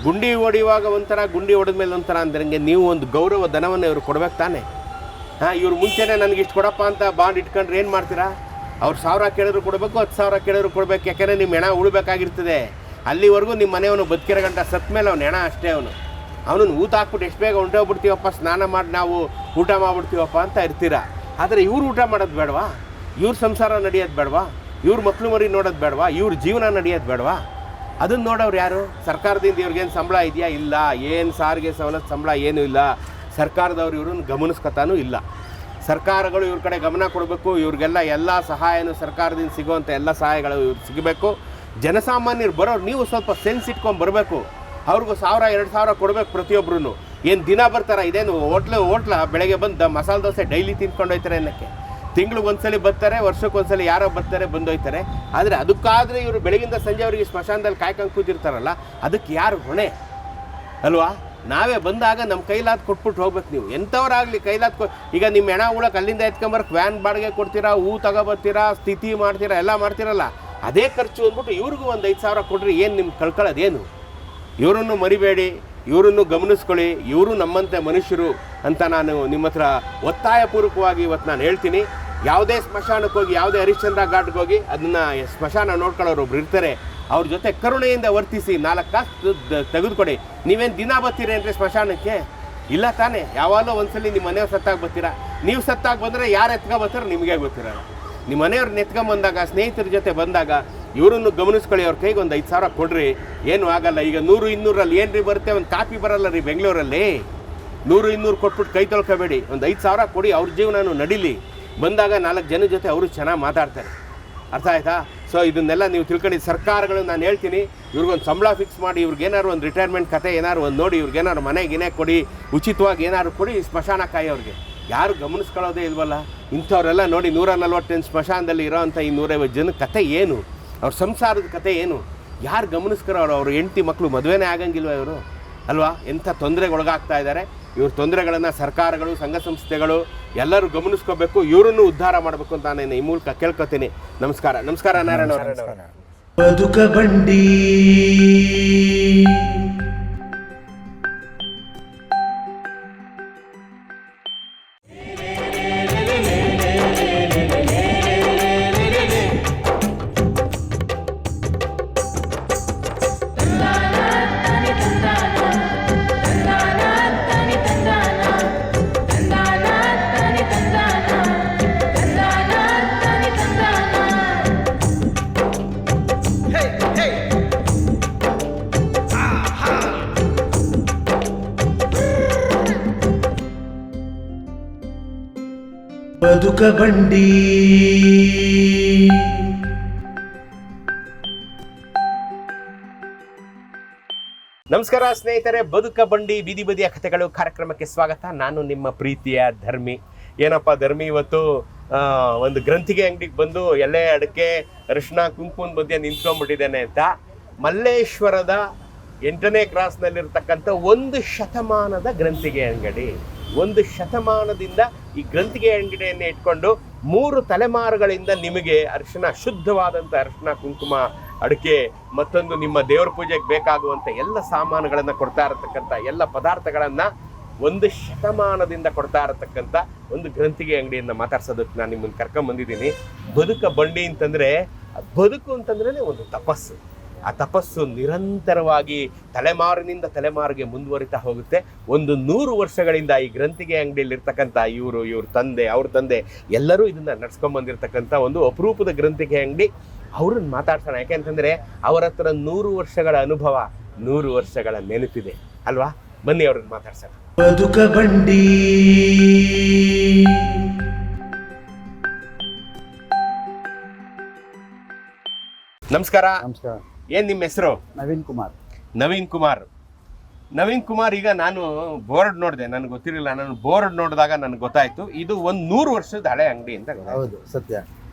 ಗುಂಡಿ ಹೊಡೆಯುವಾಗ ಒಂಥರ, ಗುಂಡಿ ಹೊಡೆದ್ಮೇಲೆ ಒಂಥರ ಅಂದ್ರಂಗೆ ನೀವು ಒಂದು ಗೌರವ ಧನವನ್ನು ಇವ್ರು ಕೊಡ್ಬೇಕು ತಾನೆ. ಇವ್ರು ಮುಂಚೆನೇ ನನಗೆ ಇಷ್ಟು ಕೊಡಪ್ಪ ಅಂತ ಬಾಂಡ್ ಇಟ್ಕೊಂಡ್ರೆ ಏನು ಮಾಡ್ತೀರಾ? ಅವ್ರು 1000 ಕೇಳಿದ್ರು ಕೊಡಬೇಕು, 10,000 ಕೇಳಿದ್ರು ಕೊಡಬೇಕು. ಯಾಕೆಂದರೆ ನಿಮ್ಮ ಹೆಣ ಉಳ್ಬೇಕಾಗಿರ್ತದೆ. ಅಲ್ಲಿವರೆಗೂ ನಿಮ್ಮ ಮನೆಯವನು ಬದುಕಿರೋ ಗಂಟ, ಸತ್ತ ಮೇಲೆ ಅವ್ನು ಹೆಣ ಅಷ್ಟೇ. ಅವನು ಅವನನ್ನು ಊಟ ಹಾಕ್ಬಿಟ್ಟು ಎಷ್ಟು ಬೇಗ ಹೊಂಟೋಗ್ಬಿಡ್ತೀವಪ್ಪ, ಸ್ನಾನ ಮಾಡಿ ನಾವು ಊಟ ಮಾಡ್ಬಿಡ್ತೀವಪ್ಪ ಅಂತ ಇರ್ತೀರ. ಆದರೆ ಇವ್ರು ಊಟ ಮಾಡೋದು ಬೇಡವಾ? ಇವ್ರ ಸಂಸಾರ ನಡೆಯೋದು ಬೇಡವಾ? ಇವ್ರ ಮಕ್ಳು ಮರಿ ನೋಡೋದು ಬೇಡವಾ? ಇವ್ರ ಜೀವನ ನಡೆಯೋದು ಬೇಡವಾ? ಅದನ್ನು ನೋಡೋರು ಯಾರು? ಸರ್ಕಾರದಿಂದ ಇವ್ರಿಗೇನು ಸಂಬಳ ಇದೆಯಾ? ಇಲ್ಲ. ಏನು ಸಾರಿಗೆ ಸವಲತ್ತು ಸಂಬಳ ಏನೂ ಇಲ್ಲ. ಸರ್ಕಾರದವ್ರು ಇವ್ರನ್ನ ಗಮನಿಸ್ಕೊತಾನೂ ಇಲ್ಲ. ಸರ್ಕಾರಗಳು ಇವ್ರ ಕಡೆ ಗಮನ ಕೊಡಬೇಕು. ಇವ್ರಿಗೆಲ್ಲ ಎಲ್ಲ ಸಹಾಯನೂ ಸರ್ಕಾರದಿಂದ ಸಿಗುವಂಥ ಎಲ್ಲ ಸಹಾಯಗಳು ಇವ್ರಿಗೆ ಸಿಗಬೇಕು. ಜನಸಾಮಾನ್ಯರು ಬರೋರು ನೀವು ಸ್ವಲ್ಪ ಸೆನ್ಸ್ ಇಟ್ಕೊಂಡು ಬರಬೇಕು. ಅವ್ರಿಗೂ 1000-2000 ಕೊಡಬೇಕು ಪ್ರತಿಯೊಬ್ಬರೂ. ಏನು ದಿನ ಬರ್ತಾರ? ಇದೇನು ಹೋಟ್ಲ ಬೆಳಗ್ಗೆ ಬಂದು ಮಸಾಲೆ ದೋಸೆ ಡೈಲಿ ತಿನ್ಕೊಂಡು ಹೋಯ್ತಾರೆ ಅನ್ನೋಕ್ಕೆ? ತಿಂಗ್ಳಿಗೆ ಒಂದ್ಸಲಿ ಬರ್ತಾರೆ, ವರ್ಷಕ್ಕೆ ಒಂದ್ಸಲಿ ಯಾರೋ ಬರ್ತಾರೆ, ಬಂದೋಯ್ತಾರೆ. ಆದರೆ ಅದಕ್ಕಾದರೆ ಇವರು ಬೆಳಗಿಂದ ಸಂಜೆವರೆಗೆ ಸ್ಮಶಾನದಲ್ಲಿ ಕಾಯ್ಕೊಂಡು ಕೂತಿರ್ತಾರಲ್ಲ, ಅದಕ್ಕೆ ಯಾರು ಹೊಣೆ ಅಲ್ವಾ? ನಾವೇ ಬಂದಾಗ ನಮ್ಮ ಕೈಲಾದ ಕೊಟ್ಬಿಟ್ಟು ಹೋಗ್ಬೇಕು. ನೀವು ಎಂಥವ್ರಾಗಲಿ ಕೈಲಾದ ಈಗ ನಿಮ್ಮ ಹೆಣ ಉಳಕ್ಕೆ ಅಲ್ಲಿಂದ ಎತ್ಕೊಂಬರಕ್ಕೆ ವ್ಯಾನ್ ಬಾಡಿಗೆ ಕೊಡ್ತೀರಾ, ತಗೊಬರ್ತೀರಾ, ಸ್ಥಿತಿ ಮಾಡ್ತೀರಾ, ಎಲ್ಲ ಮಾಡ್ತೀರಲ್ಲ, ಅದೇ ಖರ್ಚು ಅಂದ್ಬಿಟ್ಟು ಇವ್ರಿಗೂ ಒಂದು 5,000 ಕೊಡ್ರಿ. ಏನು ನಿಮ್ಮ ಕಳ್ಕೊಳ್ಳೋದೇನು? ಇವರನ್ನು ಮರಿಬೇಡಿ, ಇವರನ್ನು ಗಮನಿಸ್ಕೊಳ್ಳಿ. ಇವರು ನಮ್ಮಂತೆ ಮನುಷ್ಯರು ಅಂತ ನಾನು ನಿಮ್ಮ ಹತ್ರ ಒತ್ತಾಯಪೂರ್ವಕವಾಗಿ ಇವತ್ತು ನಾನು ಹೇಳ್ತೀನಿ. ಯಾವುದೇ ಸ್ಮಶಾನಕ್ಕೆ ಹೋಗಿ, ಯಾವುದೇ ಹರಿಶ್ಚಂದ್ರ ಘಾಟ್ಗೆ ಹೋಗಿ ಅದನ್ನು ಸ್ಮಶಾನ ನೋಡ್ಕೊಳ್ಳೋರು ಒಬ್ರು ಇರ್ತಾರೆ. ಅವ್ರ ಜೊತೆ ಕರುಣೆಯಿಂದ ವರ್ತಿಸಿ 4 ಕಾಸು ತೆಗೆದುಕೊಡಿ. ನೀವೇನು ದಿನ ಬರ್ತೀರಿ ಅಂದರೆ ಸ್ಮಶಾನಕ್ಕೆ? ಇಲ್ಲ ತಾನೇ. ಯಾವಾಗಲೂ ಒಂದ್ಸಲಿ ನಿಮ್ಮ ಮನೆಯವ್ರು ಸತ್ತಾಗಿ ಬರ್ತೀರಾ. ನೀವು ಸತ್ತಾಗಿ ಬಂದರೆ ಯಾರು ಎತ್ಕೊ ಬರ್ತಾರೋ ನಿಮಗೆ ಗೊತ್ತಿರಲ್ಲ. ನಿಮ್ಮ ಮನೆಯವ್ರನ್ನ ಎತ್ಕೊಂಬಂದಾಗ, ಸ್ನೇಹಿತರ ಜೊತೆ ಬಂದಾಗ ಇವರನ್ನು ಗಮನಿಸ್ಕೊಳ್ಳಿ. ಅವ್ರ ಕೈಗೆ ಒಂದು 5,000 ಕೊಡ್ರಿ. ಏನೂ ಆಗಲ್ಲ. ಈಗ 100-200ರಲ್ಲಿ ಏನು ರೀ ಬರುತ್ತೆ? ಒಂದು ಕಾಪಿ ಬರಲ್ಲ ರೀ ಬೆಂಗಳೂರಲ್ಲಿ. 100-200 ಕೊಟ್ಬಿಟ್ಟು ಕೈ ತೊಳ್ಕೊಬೇಡಿ. ಒಂದು 5,000 ಕೊಡಿ. ಅವ್ರ ಜೀವನನೂ ನಡೀಲಿ. ಬಂದಾಗ 4 ಜನ ಜೊತೆ ಅವರು ಚೆನ್ನಾಗಿ ಮಾತಾಡ್ತಾರೆ. ಅರ್ಥ ಆಯ್ತಾ? ಸೊ ಇದನ್ನೆಲ್ಲ ನೀವು ತಿಳ್ಕೊಂಡಿದ್ದು ಸರ್ಕಾರಗಳು ನಾನು ಹೇಳ್ತೀನಿ, ಇವ್ರಿಗೊಂದು ಸಂಬಳ ಫಿಕ್ಸ್ ಮಾಡಿ, ಇವ್ರಿಗೇನಾದ್ರು ಒಂದು ರಿಟೈರ್ಮೆಂಟ್ ಕತೆ ಏನಾದ್ರು ಒಂದು ನೋಡಿ, ಇವ್ರಿಗೇನಾದ್ರು ಮನೆಗಿನೇ ಕೊಡಿ, ಉಚಿತವಾಗಿ ಏನಾದ್ರು ಕೊಡಿ. ಸ್ಮಶಾನ ಕಾಯೋರಿಗೆ ಯಾರು ಗಮನಿಸ್ಕೊಳ್ಳೋದೇ ಇಲ್ವಲ್ಲ. ಇಂಥವ್ರೆಲ್ಲ ನೋಡಿ 148 ಸ್ಮಶಾನದಲ್ಲಿ ಇರೋವಂಥ ಈ 150 ಜನ ಕತೆ ಏನು? ಅವ್ರ ಸಂಸಾರದ ಕತೆ ಏನು? ಯಾರು ಗಮನಿಸ್ಕೊಳ್ಳೋರು? ಅವ್ರ ಹೆಂಡತಿ ಮಕ್ಕಳು ಮದುವೆನೇ ಆಗಂಗಿಲ್ವ ಇವರು ಅಲ್ವಾ? ಎಂಥ ತೊಂದರೆಗೊಳಗಾಗ್ತಾ ಇದ್ದಾರೆ. ಇವ್ರ ತೊಂದರೆಗಳನ್ನು ಸರ್ಕಾರಗಳು, ಸಂಘ ಸಂಸ್ಥೆಗಳು ಎಲ್ಲರೂ ಗಮನಿಸ್ಕೋಬೇಕು. ಇವರನ್ನು ಉದ್ಧಾರ ಮಾಡಬೇಕು ಅಂತ ನಾನು ಈ ಮೂಲಕ ಕೇಳ್ಕೊತೀನಿ. ನಮಸ್ಕಾರ. ನಮಸ್ಕಾರ ನಾರಾಯಣ ಅವರೇ. ಬದುಕ ಬಂಡಿ ಬದುಕ ಬಂಡಿ. ನಮಸ್ಕಾರ ಸ್ನೇಹಿತರೆ, ಬದುಕ ಬಂಡಿ ಬೀದಿ ಬದಿಯ ಕಥೆಗಳು ಕಾರ್ಯಕ್ರಮಕ್ಕೆ ಸ್ವಾಗತ. ನಾನು ನಿಮ್ಮ ಪ್ರೀತಿಯ ಧರ್ಮಿ. ಏನಪ್ಪ ಧರ್ಮಿ, ಇವತ್ತು ಒಂದು ಗ್ರಂಥಿಗೆ ಅಂಗಡಿಗೆ ಬಂದು ಎಲೆ ಅಡಿಕೆ ಅರಿಶಿನ ಕುಂಕುಮದ ಮಧ್ಯೆ ನಿಂತ್ಕೊಂಡ್ಬಿಟ್ಟಿದ್ದೇನೆ ಅಂತ. ಮಲ್ಲೇಶ್ವರದ 8ನೇ ಕ್ರಾಸ್ನಲ್ಲಿರ್ತಕ್ಕಂಥ 1 ಶತಮಾನದ ಗ್ರಂಥಿಗೆ ಅಂಗಡಿ. 1 ಶತಮಾನದಿಂದ ಈ ಗ್ರಂಥಿಗೆ ಅಂಗಡಿಯನ್ನು ಇಟ್ಕೊಂಡು 3 ತಲೆಮಾರುಗಳಿಂದ ನಿಮಗೆ ಅರಿಶಿನ, ಶುದ್ಧವಾದಂಥ ಅರಿಶಿನ, ಕುಂಕುಮ, ಅಡಿಕೆ, ಮತ್ತೊಂದು ನಿಮ್ಮ ದೇವರ ಪೂಜೆಗೆ ಬೇಕಾಗುವಂಥ ಎಲ್ಲ ಸಾಮಾನುಗಳನ್ನು ಕೊಡ್ತಾ ಇರತಕ್ಕಂಥ ಎಲ್ಲ ಪದಾರ್ಥಗಳನ್ನು 1 ಶತಮಾನದಿಂದ ಕೊಡ್ತಾ ಇರತಕ್ಕಂಥ ಒಂದು ಗ್ರಂಥಿಗೆ ಅಂಗಡಿಯನ್ನು ಮಾತಾಡ್ಸೋದಕ್ಕೆ ನಾನು ನಿಮ್ಮನ್ನು ಕರ್ಕೊಂಬಂದಿದ್ದೀನಿ. ಬದುಕ ಬಂಡಿ ಅಂತಂದರೆ, ಬದುಕು ಅಂತಂದ್ರೇ ಒಂದು ತಪಸ್ಸು. ಆ ತಪಸ್ಸು ನಿರಂತರವಾಗಿ ತಲೆಮಾರಿನಿಂದ ತಲೆಮಾರಿಗೆ ಮುಂದುವರಿತಾ ಹೋಗುತ್ತೆ. ಒಂದು 100 ವರ್ಷಗಳಿಂದ ಈ ಗ್ರಂಥಿಗೆ ಅಂಗಡಿಯಲ್ಲಿರ್ತಕ್ಕಂಥ ಇವ್ರ ತಂದೆ, ಅವ್ರ ತಂದೆ ಎಲ್ಲರೂ ಇದನ್ನು ನಡ್ಸ್ಕೊಂಬಂದಿರ್ತಕ್ಕಂಥ ಒಂದು ಅಪರೂಪದ ಗ್ರಂಥಿಗೆ ಅಂಗಡಿ. ಅವ್ರನ್ನ ಮಾತಾಡ್ಸೋಣ. ಯಾಕೆಂತಂದರೆ ಅವರ ಹತ್ರ 100 ವರ್ಷಗಳ ಅನುಭವ, 100 ವರ್ಷಗಳ ನೆನಪಿದೆ ಅಲ್ವಾ? ಬನ್ನಿ ಅವ್ರನ್ನ ಮಾತಾಡ್ಸೋಣ. ಬದುಕ ಬಂಡಿ. ನಮಸ್ಕಾರ. ನಮಸ್ಕಾರ. ಏನ್ ನಿಮ್ಮ ಹೆಸರು? ನವೀನ್ ಕುಮಾರ್. ನವೀನ್ ಕುಮಾರ್. ನವೀನ್ ಕುಮಾರ್, ಈಗ ನಾನು ಬೋರ್ಡ್ ನೋಡಿದೆ, ನನಗೆ ಗೊತ್ತಿರಲಿಲ್ಲ. ನಾನು ಬೋರ್ಡ್ ನೋಡಿದಾಗ ನನಗೆ ಗೊತ್ತಾಯ್ತು ಇದು ಒಂದು 100 ವರ್ಷದ ಹಳೆ ಅಂಗಡಿ ಅಂತ. ಹೌದು, ಸತ್ಯ.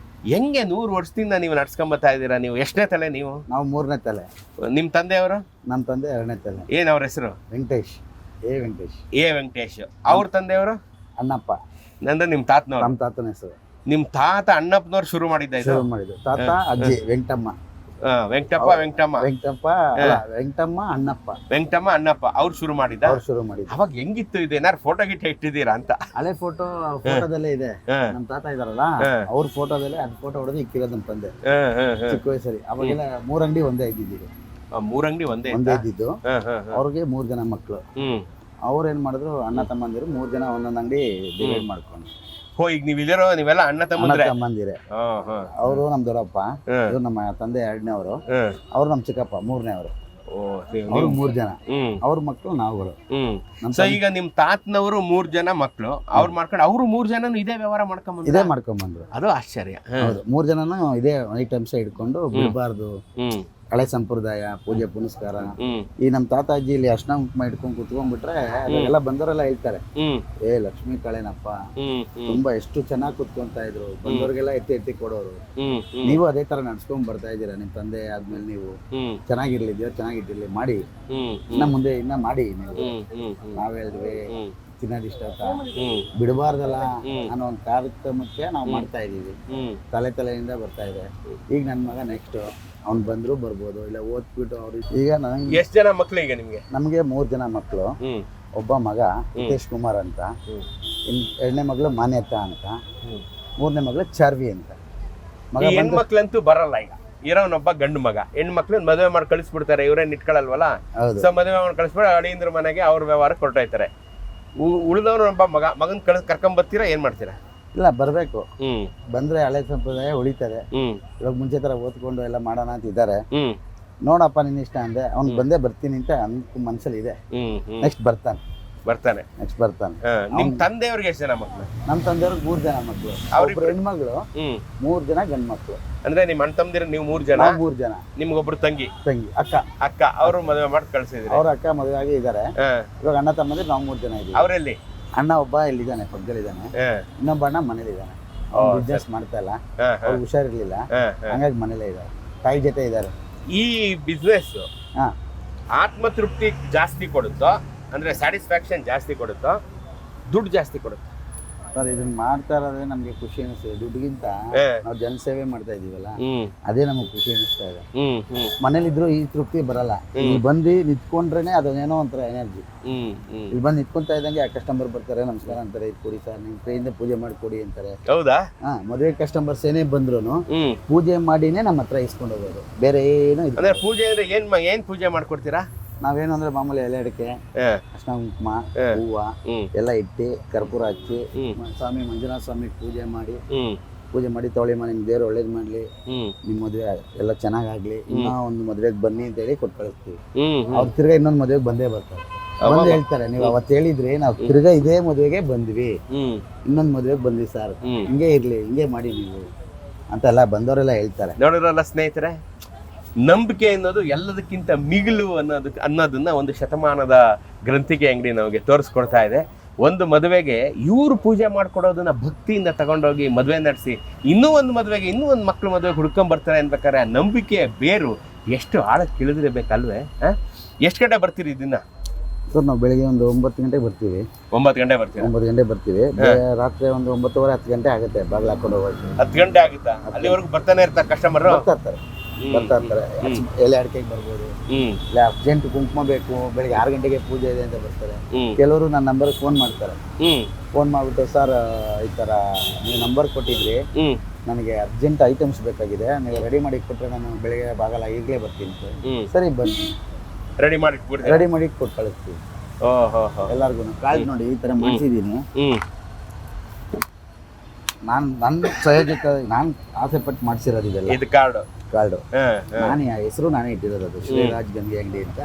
ಹೆಂಗೆ 100 ವರ್ಷದಿಂದ ನೀವು ನಡ್ಸ್ಕೊಂಬತ್ತಾ ಇದ್ದೀರಾ? ನೀವು ಎಷ್ಟನೇ ತಲೆ? ನೀವು? ನಾವು 3ನೇ ತಲೆ. ನಿಮ್ಮ ತಂದೆಯವರು? ನಮ್ಮ ತಂದೆ 2ನೇ ತಲೆ. ಏನು ಅವ್ರ ಹೆಸರು? ವೆಂಕಟೇಶ್. ವೆಂಕಟೇಶ್. ವೆಂಕಟೇಶ್. ಅವ್ರ ತಂದೆಯವರು? ಅಣ್ಣಪ್ಪ. ನಂದ್ರೆ ನಿಮ್ಮ ತಾತನವ್ರು? ನಮ್ಮ ತಾತನ ಹೆಸರು. ನಿಮ್ಮ ತಾತ ಅಣ್ಣಪ್ಪನವ್ರು ಶುರು ಮಾಡಿದ್ದು? ತಾತ, ಅಜ್ಜಿ ವೆಂಕಟಮ್ಮ. ವೆಂಕಟಪ್ಪ, ವೆಂಕಟಮ್ಮ, ಅಣ್ಣಪ್ಪ. ವೆಂಕಟಮ್ಮ, ಅಣ್ಣಪ್ಪ ಅವ್ರು ಶುರು ಮಾಡಿದ. ಅವಾಗ ಹೆಂಗಿತ್ತು ಇದು? ಏನಾರು ಫೋಟೋ ಗಿಟ ಇಟ್ಟಿದ್ದೀರಾ ಅಂತ? ಹಳೆ ಫೋಟೋದಲ್ಲೇ ಇದೆ. ನಮ್ಮ ತಾತ ಇದಾರಲ್ಲ, ಅವ್ರ ಫೋಟೋದಲ್ಲೇ ಅದು ಫೋಟೋ ಹೊಡೆದು ಇಕ್ಕಿರೋದು ನಮ್ಮ ತಂದೆ ಚಿಕ್ಕ ವಯಸ್ಸಲ್ಲಿ. ಅವಾಗೆಲ್ಲ 3 ಅಂಗಡಿ ಒಂದೇ ಇದ್ದಿದ್ದೀವಿ. ಮೂರ್ ಅಂಗಡಿ ಒಂದೇ ಒಂದೇ ಇದ್ದಿದ್ದು. ಅವ್ರಿಗೆ 3 ಜನ ಮಕ್ಕಳು. ಅವ್ರು ಏನ್ ಮಾಡಿದ್ರು, ಅಣ್ಣ ತಮ್ಮಂದಿರು 3 ಜನ ಒಂದೊಂದು ಅಂಗಡಿ ಡಿವೈಡ್ ಮಾಡ್ಕೊಂಡು. ಈಗ ನೀವೆಲ್ಲ ಅಣ್ಣ ತಮ್ಮಂದಿರೆ. ಅವರು ನಮ್ ದೊಡ್ಡಪ್ಪ, ಇವ್ರು ನಮ್ಮ ತಂದೆ 2ನೇವರು, ಅವ್ರು ನಮ್ ಚಿಕ್ಕಪ್ಪ 3ನೇವರು. ಅವ್ರು 3 ಜನ, ಅವ್ರ ಮಕ್ಕಳು ನಾವುಗಳು. ಈಗ ನಿಮ್ ತಾತನವರು 3 ಜನ ಮಕ್ಕಳು, ಅವ್ರು ಮಾಡ್ಕೊಂಡು ಅವ್ರು 3 ಜನ ಇದೇ ವ್ಯವಹಾರ ಮಾಡ್ಕೊಂಡ್ಬಂದ್ರು. ಅದು ಆಶ್ಚರ್ಯ. ಹೌದು, 3 ಜನನು ಇದೇ ಐಟಮ್ಸ್ ಇಟ್ಕೊಂಡು ಬಿಡಬಾರ್ದು, ಹಳೆ ಸಂಪ್ರದಾಯ, ಪೂಜೆ ಪುನಸ್ಕಾರ. ಈ ನಮ್ ತಾತಾಜಿ ಇಲ್ಲಿ ಅರ್ಶನ ಕುಂಕುಮ ಇಟ್ಕೊಂಡು ಕುತ್ಕೊಂಡ್ಬಿಟ್ರೆ ಎಲ್ಲ ಬಂದವರೆಲ್ಲ ಹೇಳ್ತಾರೆ, ಲಕ್ಷ್ಮೀ ಕಳೆನಪ್ಪ, ತುಂಬಾ ಎಷ್ಟು ಚೆನ್ನಾಗಿ ಕುತ್ಕೊಂತ ಇದ್ರು, ಬಂದವ್ರಿಗೆಲ್ಲ ಎತ್ತಿ ಕೊಡೋರು. ನೀವು ಅದೇ ತರ ನಡ್ಸ್ಕೊಂಡ್ ಬರ್ತಾ ಇದ್ದೀರಾ, ನಿಮ್ ತಂದೆ ಆದ್ಮೇಲೆ ನೀವು ಚೆನ್ನಾಗಿರ್ಲಿ, ದೇವ್ರು ಚೆನ್ನಾಗಿಟ್ಟಿರ್ಲಿ, ಮಾಡಿ ಇನ್ನ ಮಾಡಿ ನೀವು. ನಾವ್ ಹೇಳಿದ್ವಿ ತಿನ್ನೋದಿಷ್ಟ ಬಿಡಬಾರ್ದಲ್ಲ ಅನ್ನೋ ಒಂದು ಕಾರ್ಯಕ್ರಮಕ್ಕೆ ನಾವು ಮಾಡ್ತಾ ಇದೀವಿ. ತಲೆಯಿಂದ ಬರ್ತಾ ಇದೆ. ಈಗ ನನ್ ಮಗ ನೆಕ್ಸ್ಟ್ ಅವ್ನು ಬಂದ್ರು ಬರ್ಬೋದು, ಇಲ್ಲ ಓದ್ಬಿಟ್ಟು ಅವ್ರಿಗೆ. ಈಗ ನನಗೆ ಎಷ್ಟು ಜನ ಮಕ್ಳು ಈಗ ನಿಮ್ಗೆ? ನಮಗೆ 3 ಜನ ಮಕ್ಕಳು. ಒಬ್ಬ ಮಗ ಹಿತೇಶ್ ಕುಮಾರ್ ಅಂತ, 2ನೇ ಮಗಳು ಮಾನ್ಯತಾ ಅಂತ, 3ನೇ ಮಗಳು ಚಾರ್ವಿ ಅಂತ. ಮಗ ಹೆಣ್ಮಕ್ಳಂತೂ ಬರಲ್ಲ. ಈಗ ಇರೋನೊಬ್ಬ ಗಂಡು ಮಗ, ಹೆಣ್ಮಕ್ಳು ಮದುವೆ ಮಾಡಿ ಕಳಿಸ್ಬಿಡ್ತಾರೆ, ಇವ್ರೇನ್ ಇಟ್ಕೊಳಲ್ವಲ್ಲ. ಸೊ ಮದುವೆ ಮಾಡಿ ಕಳಿಸ್ಬಿಟ್ಟು ಅಳಿಯಂದ್ರ ಮನೆಗೆ ಅವ್ರ ವ್ಯವಹಾರ ಕೊಟ್ಟೋಯ್ತಾರೆ. ಉಳಿದವ್ರೊಬ್ಬ ಮಗನ್ ಕರ್ಕೊಂಡ್ ಬರ್ತೀರಾ, ಏನ್ ಮಾಡ್ತೀರಾ? ಇಲ್ಲ, ಬರ್ಬೇಕು. ಬಂದ್ರೆ ಹಳೆ ಸಂಪ್ರದಾಯ ಉಳಿತದೆ. ಇವಾಗ ಮುಂಚೆ ತರ ಓದ್ಕೊಂಡು ಎಲ್ಲ ಮಾಡೋಣ ಅಂತ ಇದ್ದಾರೆ. ನೋಡಪ್ಪ ನಿನ್ನ ಇಷ್ಟ ಅಂದೆ, ಅವ್ನ್ ಬಂದೇ ಬರ್ತೀನಿ ಅಂತ ಮನ್ಸಲ್ಲಿ ಇದೆ. ನೆಕ್ಸ್ಟ್ ಬರ್ತಾನೆ. ನಿಮ್ ತಂದೆಯವ್ರಿಗೆ ಎಷ್ಟು ಜನ ಮಕ್ಳು? ನಮ್ ತಂದೆಯವ್ರಿಗೆ 3 ಜನ ಮಕ್ಳು, ಅವ್ರಿಬ್ರು ಹೆಣ್ಮಗಳು, 3 ಜನ ಗಂಡ್ ಮಕ್ಳು. ಅಂದ್ರೆ ನಿಮ್ ಅಣ್ಣ ತಮ್ಮದಿರ ನೀವು 3 ಜನ? 3 ಜನ. ನಿಮ್ಗೊಬ್ರು ತಂಗಿ ಅಕ್ಕ ಅವ್ರು ಮದುವೆ ಮಾಡಿ ಕಳ್ಸಿದ್ರಿ? ಅವ್ರ ಅಕ್ಕ ಮದುವೆ ಆಗಿ ಇದಾರೆ. ಇವಾಗ ಅಣ್ಣ ತಮ್ಮಂದಿರು ನಾವು 3 ಜನ ಇದೀವಿ. ಅವರಲ್ಲಿ ಅಣ್ಣ ಒಬ್ಬ ಇಲ್ಲಿದ್ದಾನೆ, ಪಕ್ಕದಲ್ಲಿದ್ದಾನೆ. ಇನ್ನೊಬ್ಬ ಅಣ್ಣ ಮನೇಲಿದ್ದಾನೆ. ಬಿಸ್ನೆಸ್ ಮಾಡ್ತಾ ಇಲ್ಲ, ಅವ್ರು ಹುಷಾರಿರ್ಲಿಲ್ಲ, ಹಂಗಾಗಿ ಮನೇಲೇ ಇದ್ದಾರೆ, ತಾಯಿ ಜೊತೆ ಇದ್ದಾರೆ. ಈ ಬಿಸ್ನೆಸ್ ಆತ್ಮತೃಪ್ತಿ ಜಾಸ್ತಿ ಕೊಡುತ್ತೋ, ಅಂದ್ರೆ ಸ್ಯಾಟಿಸ್ಫ್ಯಾಕ್ಷನ್ ಜಾಸ್ತಿ ಕೊಡುತ್ತೋ, ದುಡ್ಡು ಜಾಸ್ತಿ ಕೊಡುತ್ತೋ? ಸರ್, ಇದನ್ನ ಮಾಡ್ತಾ ಇರೋದೇ ನಮ್ಗೆ ಖುಷಿ ಅನಿಸ್ತದೆ. ದುಡ್ಡಿಗಿಂತ ನಾವು ಜನಸೇವೆ ಮಾಡ್ತಾ ಇದೀವಲ್ಲ, ಅದೇ ನಮಗೆ ಖುಷಿ ಅನಿಸ್ತಾ ಇದೆ. ಮನೇಲಿದ್ರು ಈ ತೃಪ್ತಿ ಬರಲ್ಲ. ಇಲ್ಲಿ ಬಂದು ನಿಂತ್ಕೊಂಡ್ರೇನೆ ಅದೇನೋ ಒಂಥರ ಎನರ್ಜಿ. ಇಲ್ಲಿ ಬಂದು ನಿಂತ್ಕೊಂತಾ ಇದ್ದಂಗೆ ಕಸ್ಟಮರ್ ಬರ್ತಾರೆ, ನಮಸ್ಕಾರ ಅಂತಾರೆ, ಇದು ಕೊಡಿ ಸರ್, ನಿಮ್ ಕೈಯಿಂದ ಪೂಜೆ ಮಾಡಿಕೊಡಿ ಅಂತಾರೆ. ಹೌದಾ? ಮದುವೆ ಕಸ್ಟಮರ್ಸ್ ಏನೇ ಬಂದ್ರು ಪೂಜೆ ಮಾಡಿನೇ ನಮ್ಮ ಹತ್ರ ಇಸ್ಕೊಂಡು ಹೋಗೋದು, ಬೇರೆ ಏನು ಇಲ್ಲ. ಅಂದ್ರೆ ಪೂಜೆ ಅಂದ್ರೆ ಏನ್ ಪೂಜೆ ಮಾಡ್ಕೊಡ್ತೀರಾ? ನಾವೇನು ಅಂದ್ರೆ ಮಾಮೂಲಿ ಎಲೆ ಅಡಿಕೆ, ಅರ್ಶಿನ ಕುಂಕುಮ, ಹೂವ ಎಲ್ಲ ಇಟ್ಟು ಕರ್ಪೂರ ಹಚ್ಚಿ ಸ್ವಾಮಿ ಮಂಜುನಾಥ ಸ್ವಾಮಿ ಪೂಜೆ ಮಾಡಿ ತೊಳೆಮ, ನಿಮ್ ದೇವ್ರು ಒಳ್ಳೇದ್ ಮಾಡ್ಲಿ, ನಿಮ್ ಮದ್ವೆ ಎಲ್ಲ ಚೆನ್ನಾಗಾಗ್ಲಿ, ಇನ್ನೂ ಒಂದು ಮದ್ವೆಗೆ ಬನ್ನಿ ಅಂತ ಹೇಳಿ ಕೊಟ್ಟು ಕಳಿಸ್ತೀವಿ. ಅವ್ರು ತಿರ್ಗಾ ಇನ್ನೊಂದು ಮದ್ವೆಗೆ ಬಂದೇ ಬರ್ತಾರೆ. ಬಂದು ಹೇಳ್ತಾರೆ, ನೀವು ಅವತ್ತು ಹೇಳಿದ್ರಿ ನಾವು ತಿರ್ಗಾ ಇದೇ ಮದ್ವೆಗೆ ಬಂದ್ವಿ, ಇನ್ನೊಂದು ಮದ್ವೆಗೆ ಬಂದ್ವಿ ಸರ್, ಹಿಂಗೆ ಇರ್ಲಿ, ಹಿಂಗೆ ಮಾಡಿ ನೀವು ಅಂತೆಲ್ಲ ಬಂದವರೆಲ್ಲ ಹೇಳ್ತಾರೆ. ನೋಡಿರಲ್ಲ ಸ್ನೇಹಿತರೆ, ನಂಬಿಕೆ ಅನ್ನೋದು ಎಲ್ಲದಕ್ಕಿಂತ ಮಿಗಿಲು ಅನ್ನೋದನ್ನ ಒಂದು ಶತಮಾನದ ಗ್ರಂಥಿಕೆ ಅಂಗಡಿ ನಮಗೆ ತೋರಿಸ್ಕೊಡ್ತಾ ಇದೆ. ಒಂದು ಮದುವೆಗೆ ಇವರು ಪೂಜೆ ಮಾಡ್ಕೊಡೋದನ್ನ ಭಕ್ತಿಯಿಂದ ತಗೊಂಡೋಗಿ ಮದುವೆ ನಡೆಸಿ, ಇನ್ನೂ ಒಂದು ಮದುವೆಗೆ ಇನ್ನೂ ಒಂದು ಮಕ್ಕಳು ಮದುವೆಗೆ ಹುಡ್ಕೊಂಬರ್ತಾರೆ ಅನ್ಬೇಕಾದ್ರೆ ಆ ನಂಬಿಕೆಯ ಬೇರು ಎಷ್ಟು ಆಳಕ್ಕೆ ಇಳಿದಿರಬೇಕಲ್ವೇ? ಎಷ್ಟು ಗಂಟೆ ಬರ್ತೀರಿ ದಿನ? ಸರ್, ನಾವು ಬೆಳಿಗ್ಗೆ ಒಂದು 9 ಗಂಟೆಗೆ ಬರ್ತೀವಿ. 9 ಗಂಟೆ ಬರ್ತೀವಿ? 9 ಗಂಟೆ ಬರ್ತೀವಿ. ರಾತ್ರಿ ಒಂದು 9:30 10 ಗಂಟೆ ಆಗುತ್ತೆ ಬಾಗಿಲು ಹಾಕೊಂಡು ಹೋಗೋದು. 10 ಗಂಟೆ ಆಗುತ್ತಾ? ಅಲ್ಲಿವರೆಗೂ ಬರ್ತಾನೆ ಇರ್ತಾರೆ ಕಸ್ಟಮರ್? ಬರ್ತಾ ಇರ್ತಾರೆ. ಎಲೆ ಅಡಿಕೆಗೆ ಬರ್ಬೋದು, ಇಲ್ಲ ಅರ್ಜೆಂಟ್ ಕುಂಕುಮ ಬೇಕು, ಬೆಳಿಗ್ಗೆ 6 ಗಂಟೆಗೆ ಪೂಜೆ ಇದೆ ಅಂತ ಬರ್ತಾರೆ. ಕೆಲವರು ನನ್ನ ನಂಬರ್ಗೆ ಫೋನ್ ಮಾಡ್ತಾರೆ. ಫೋನ್ ಮಾಡ್ಬಿಟ್ಟು, ಸರ್ ಈ ತರ ನೀವು ನಂಬರ್ ಕೊಟ್ಟಿದ್ರಿ, ನನಗೆ ಅರ್ಜೆಂಟ್ ಐಟಮ್ಸ್ ಬೇಕಾಗಿದೆ, ನೀವು ರೆಡಿ ಮಾಡಿ ಕೊಟ್ಟರೆ ನಾನು ಬೆಳಿಗ್ಗೆ ಬಾಗಲ ಈಗಲೇ ಬರ್ತೀನಿ. ಸರಿ ಬನ್ನಿ, ರೆಡಿ ಮಾಡಿ ಕೊಟ್ಟು ಕಳಿಸ್ತೀವಿ ಎಲ್ಲರಿಗೂ. ಕಾರ್ಡ್ ನೋಡಿ ಈ ತರ ಮಾಡಿಸಿದ್ದೀನಿ. ನನ್ನ ಸಹಜಕ್ಕೆ ನಾನು ಆಸೆ ಪಟ್ಟು ಮಾಡಿಸಿರೋದು ಇದೆಲ್ಲ. ಇದು ಕಾರ್ಡು ನಾನೇ ಹೆಸರು ನಾನೇ ಇಟ್ಟಿರೋದು, ಅದು ಶ್ರೀರಾಜ್ ಗಂಗೆ ಅಂಗಡಿ ಅಂತ